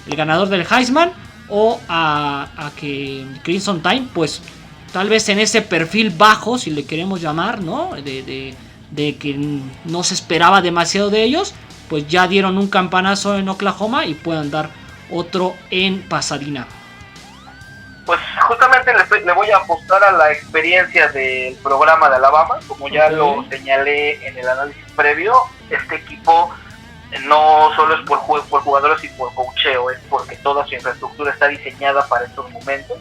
el ganador del Heisman, o a que Crimson Tide, pues tal vez en ese perfil bajo, si le queremos llamar, ¿no? De que no se esperaba demasiado de ellos, pues ya dieron un campanazo en Oklahoma y puedan dar otro en Pasadena. Pues justamente le voy a apostar a la experiencia del programa de Alabama, como ya lo señalé en el análisis previo. Este equipo no solo es por jugadores y por coacheo, es porque toda su infraestructura está diseñada para estos momentos.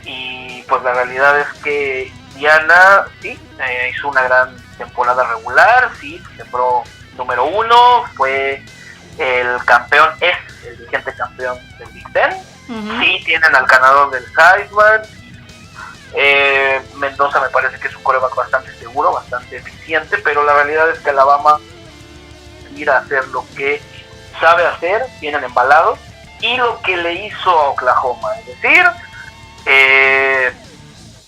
Y pues la realidad es que Indiana sí hizo una gran temporada regular, sí, sembró número 1, fue el campeón, es el vigente campeón del Big Ten. Sí, tienen al ganador del Heisman. Mendoza me parece que es un quarterback bastante seguro, bastante eficiente, pero la realidad es que Alabama ir a hacer lo que sabe hacer, vienen embalados, y lo que le hizo a Oklahoma, es decir,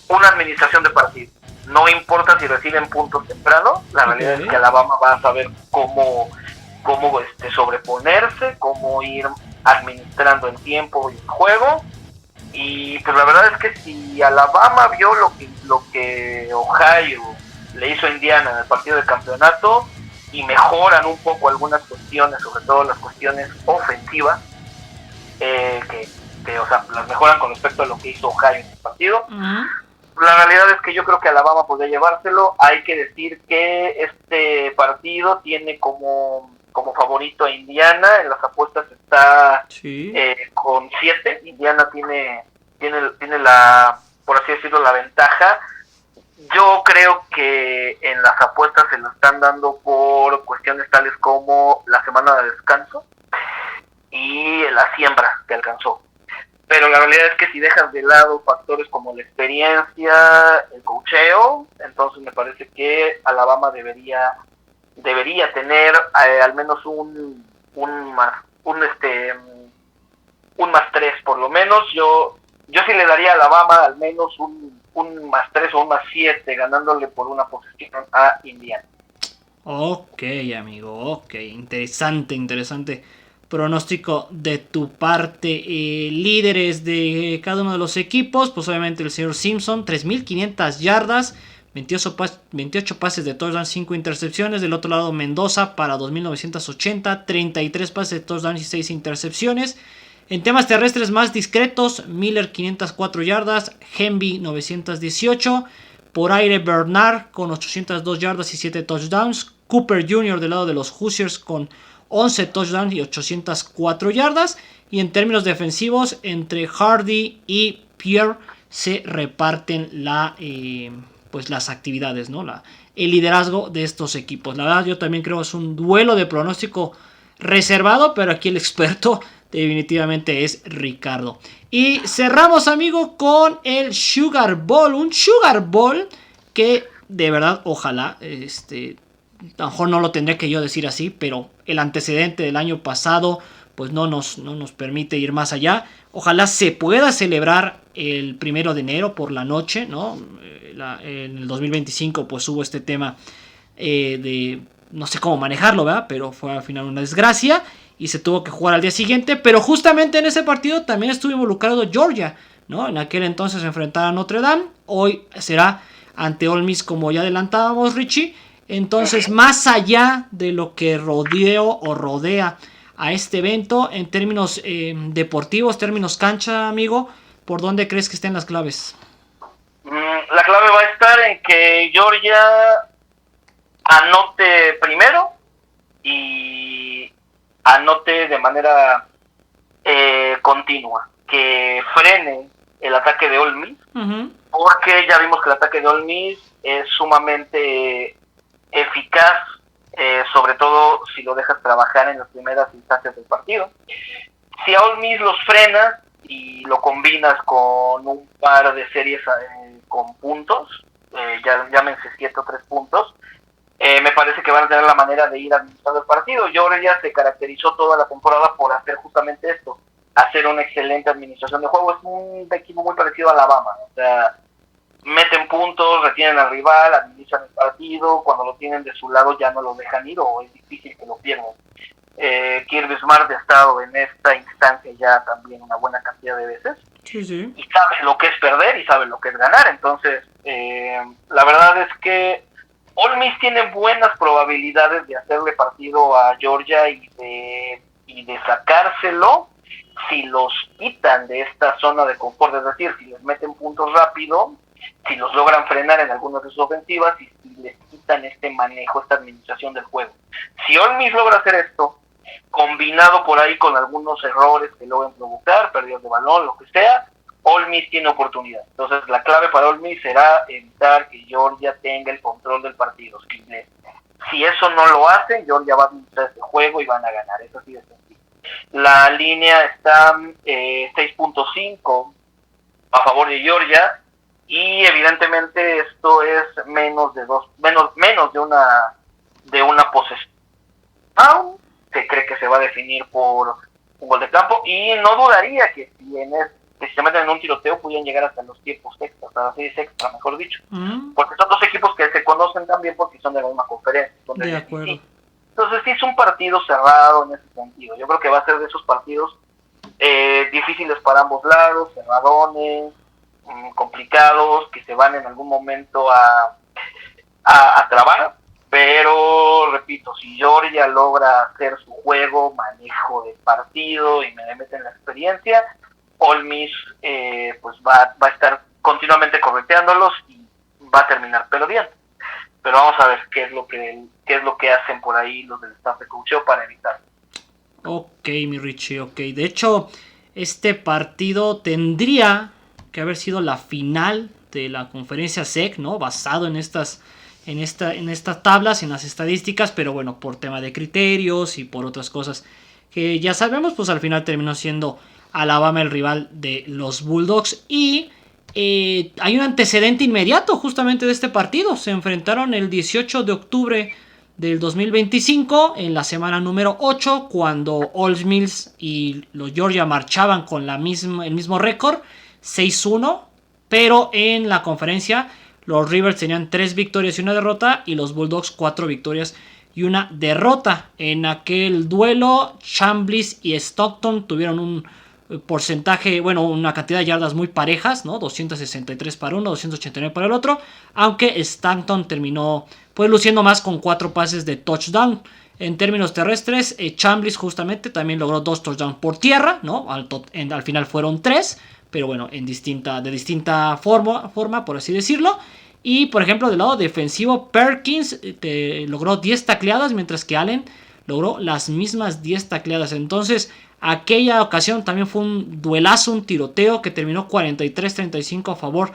una administración de partido. No importa si reciben puntos temprano, la realidad es que Alabama va a saber cómo sobreponerse, cómo ir administrando el tiempo y el juego. Y pues la verdad es que si Alabama vio lo que Ohio le hizo a Indiana en el partido de campeonato y mejoran un poco algunas cuestiones, sobre todo las cuestiones ofensivas, o sea, las mejoran con respecto a lo que hizo Ohio en el partido. La realidad es que yo creo que Alabama podría llevárselo. Hay que decir que este partido tiene como favorito a Indiana. En las apuestas está con 7. Indiana tiene la, por así decirlo, la ventaja. Yo creo que en las apuestas se lo están dando por cuestiones tales como la semana de descanso y la siembra que alcanzó. Pero la realidad es que si dejas de lado factores como la experiencia, el coacheo, entonces me parece que Alabama debería tener al menos un más 3 por lo menos. Yo sí le daría a Alabama al menos un más 3 o un más 7, ganándole por una posesión a Indiana. Ok, amigo, ok, interesante pronóstico de tu parte. Líderes de cada uno de los equipos, pues obviamente el señor Simpson, 3.500 yardas, 28 pases de touchdown, 5 intercepciones. Del otro lado Mendoza para 2.980, 33 pases de touchdown y 6 intercepciones. En temas terrestres más discretos, Miller 504 yardas, Hemby 918, por aire Bernard con 802 yardas y 7 touchdowns, Cooper Jr. del lado de los Hoosiers con 11 touchdowns y 804 yardas. Y en términos defensivos, entre Hardy y Pierre se reparten las actividades, ¿no? El liderazgo de estos equipos. La verdad, yo también creo que es un duelo de pronóstico reservado, pero aquí el experto definitivamente es Ricardo. Y cerramos, amigo, con el Sugar Bowl. Un Sugar Bowl que de verdad, ojalá, a lo mejor no lo tendré que yo decir así, pero el antecedente del año pasado pues no nos permite ir más allá. Ojalá se pueda celebrar el 1 de enero por la noche, ¿no? En el 2025 pues hubo este tema de no sé cómo manejarlo, ¿verdad? Pero fue al final una desgracia y se tuvo que jugar al día siguiente. Pero justamente en ese partido también estuvo involucrado Georgia, ¿no? En aquel entonces se enfrentaba a Notre Dame. Hoy será ante Ole Miss, como ya adelantábamos, Richie. Entonces, más allá de lo que rodea a este evento, en términos deportivos, términos cancha, amigo, ¿por dónde crees que estén las claves? La clave va a estar en que Georgia anote primero y anote de manera continua, que frene el ataque de Ole Miss, porque ya vimos que el ataque de Ole Miss es sumamente eficaz, sobre todo si lo dejas trabajar en las primeras instancias del partido. Si a Ole Miss los frenas y lo combinas con un par de series con puntos, llámense 7 o 3 puntos, me parece que van a tener la manera de ir administrando el partido. Georgia se caracterizó toda la temporada por hacer justamente esto, hacer una excelente administración de juego. Es un equipo muy parecido a Alabama, o sea, meten puntos, retienen al rival, administran el partido, cuando lo tienen de su lado ya no lo dejan ir o es difícil que lo pierdan. Kirby Smart ha estado en esta instancia ya también una buena cantidad de veces, y sabe lo que es perder y sabe lo que es ganar. Entonces la verdad es que Ole Miss tiene buenas probabilidades de hacerle partido a Georgia y de sacárselo, si los quitan de esta zona de confort, es decir, si les meten puntos rápido, si los logran frenar en algunas de sus ofensivas y si les quitan este manejo, esta administración del juego. Si Ole Miss logra hacer esto, combinado por ahí con algunos errores que logran provocar, pérdidas de balón, lo que sea, Ole Miss tiene oportunidad. Entonces la clave para Ole Miss será evitar que Georgia tenga el control del partido. Si eso no lo hace, Georgia va a administrar este juego y van a ganar. Eso sí de sencillo. La línea está 6.5 a favor de Georgia y evidentemente esto es menos de una posesión. Se cree que se va a definir por un gol de campo y no dudaría que si se meten en un tiroteo pudieran llegar hasta los tiempos extras, hasta las 6 extra, mejor dicho. Porque son dos equipos que se conocen también porque son de la misma conferencia. De acuerdo. Entonces sí es un partido cerrado en ese sentido. Yo creo que va a ser de esos partidos difíciles para ambos lados, cerradones, complicados, que se van en algún momento a trabar. Pero, repito, si Georgia logra hacer su juego, manejo de partido y me mete en la experiencia, Ole Miss pues va a estar continuamente correteándolos y va a terminar perdiendo. Pero vamos a ver qué es lo que hacen por ahí los del staff de coacheo para evitarlo. Ok, mi Richie, ok. De hecho, este partido tendría que haber sido la final de la conferencia SEC, ¿no? Basado en estas tablas, en las estadísticas, pero bueno, por tema de criterios y por otras cosas que ya sabemos, pues al final terminó siendo Alabama el rival de los Bulldogs. Y hay un antecedente inmediato justamente de este partido. Se enfrentaron el 18 de octubre del 2025 en la semana número 8, cuando Ole Miss y los Georgia marchaban con el mismo récord, 6-1, pero en la conferencia los Rivers tenían 3 victorias y una derrota y los Bulldogs 4 victorias y una derrota. En aquel duelo, Chamblis y Stockton tuvieron un porcentaje, una cantidad de yardas muy parejas, ¿no? 263 para uno, 289 para el otro, aunque Stockton terminó pues luciendo más con 4 pases de touchdown. En términos terrestres, Chamblis justamente también logró 2 touchdowns por tierra, ¿no? Al final fueron 3, pero bueno, de distinta forma, por así decirlo. Y por ejemplo, del lado defensivo, Perkins logró 10 tacleadas, mientras que Allen logró las mismas 10 tacleadas. Entonces, aquella ocasión también fue un duelazo, un tiroteo que terminó 43-35 a favor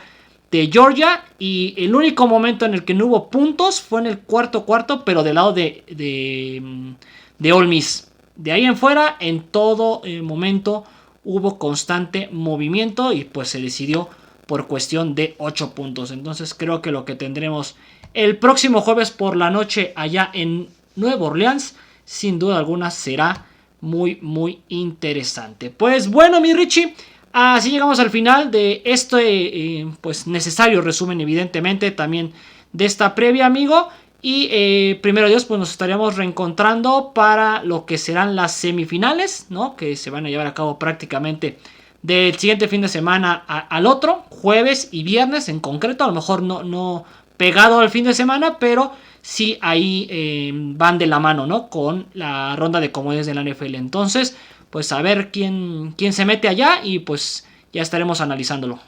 de Georgia. Y el único momento en el que no hubo puntos fue en el cuarto, pero del lado de Ole Miss. De ahí en fuera, en todo momento hubo constante movimiento y pues se decidió por cuestión de 8 puntos. Entonces creo que lo que tendremos el próximo jueves por la noche allá en Nueva Orleans, sin duda alguna será muy muy interesante. Pues bueno, mi Richie, así llegamos al final de este pues necesario resumen, evidentemente también de esta previa, amigo. Y primero Dios, pues nos estaríamos reencontrando para lo que serán las semifinales, ¿no? Que se van a llevar a cabo prácticamente del siguiente fin de semana al otro, jueves y viernes en concreto. A lo mejor no pegado al fin de semana, pero sí ahí van de la mano, ¿no? Con la ronda de comodines de la NFL. Entonces, pues a ver quién se mete allá y pues ya estaremos analizándolo.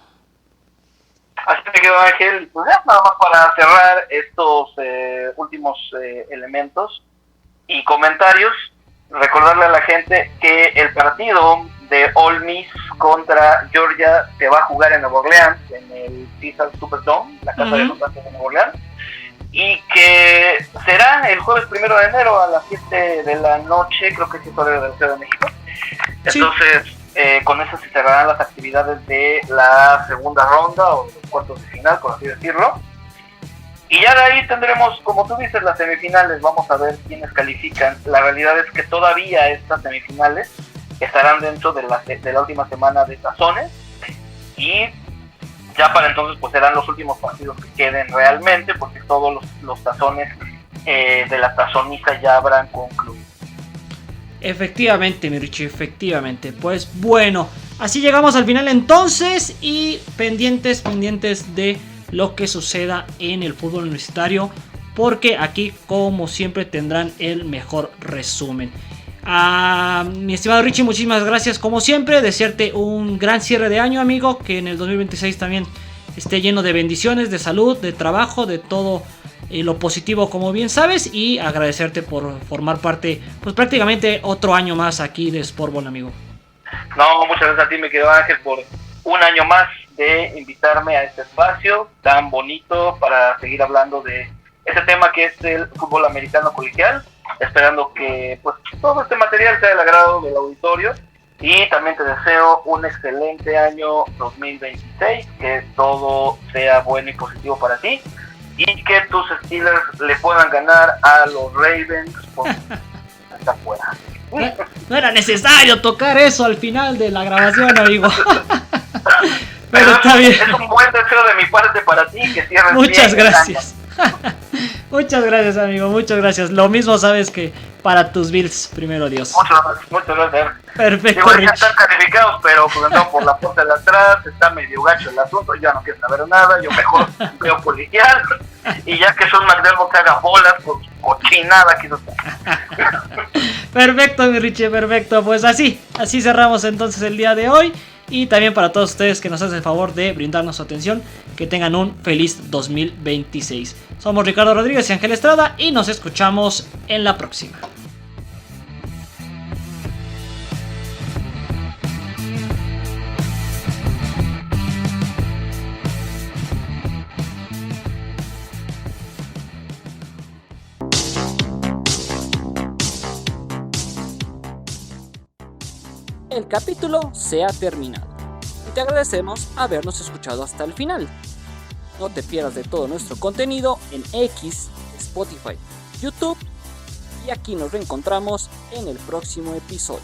Así me quedó, Ángel. Pues ya nada más para cerrar estos últimos elementos y comentarios, recordarle a la gente que el partido de Ole Miss contra Georgia se va a jugar en Nueva Orleans, en el Caesars Superdome, la casa de los Santos de Nueva Orleans, y que será el jueves 1 de enero a las 7 de la noche, creo que es hora de la Ciudad de México. Entonces, con eso se cerrarán las actividades de la segunda ronda o los cuartos de final, por así decirlo. Y ya de ahí tendremos, como tú dices, las semifinales. Vamos a ver quiénes califican. La realidad es que todavía estas semifinales estarán dentro de la última semana de tazones. Y ya para entonces pues serán los últimos partidos que queden realmente, porque todos los tazones de la tazoniza ya habrán concluido. Efectivamente, mi Richie, efectivamente. Pues bueno, así llegamos al final entonces y pendientes de lo que suceda en el fútbol universitario, porque aquí como siempre tendrán el mejor resumen. Mi estimado Richie, muchísimas gracias como siempre. Desearte un gran cierre de año, amigo. Que en el 2026 también esté lleno de bendiciones, de salud, de trabajo, de todo lo positivo, como bien sabes. Y agradecerte por formar parte, pues prácticamente otro año más aquí de Sportball, amigo. No, muchas gracias a ti, mi querido Ángel, por un año más de invitarme a este espacio tan bonito para seguir hablando de este tema que es el fútbol americano colegial, esperando que pues todo este material sea del agrado del auditorio, y también te deseo un excelente año 2026, que todo sea bueno y positivo para ti, y que tus Steelers le puedan ganar a los Ravens por hasta afuera. No era necesario tocar eso al final de la grabación, amigo. Pero está bien. Es un buen deseo de mi parte para ti, que cierres Muchas gracias. Muchas gracias, amigo, muchas gracias. Lo mismo sabes que para tus Bills, primero Dios. Muchas gracias. Perfecto, igual ya están calificados, pero pues no, por la puerta de atrás está medio gacho el asunto, ya no quiero saber nada, yo mejor veo colegial, y ya que Sean McDermott se haga bolas, pues cochinada quiso estar. Perfecto, mi Richie, perfecto. Pues así cerramos entonces el día de hoy. Y también para todos ustedes que nos hacen el favor de brindarnos su atención, que tengan un feliz 2026. Somos Ricardo Rodríguez y Ángel Estrada y nos escuchamos en la próxima. El capítulo se ha terminado y te agradecemos habernos escuchado hasta el final. No te pierdas de todo nuestro contenido en X, Spotify, YouTube, y aquí nos reencontramos en el próximo episodio.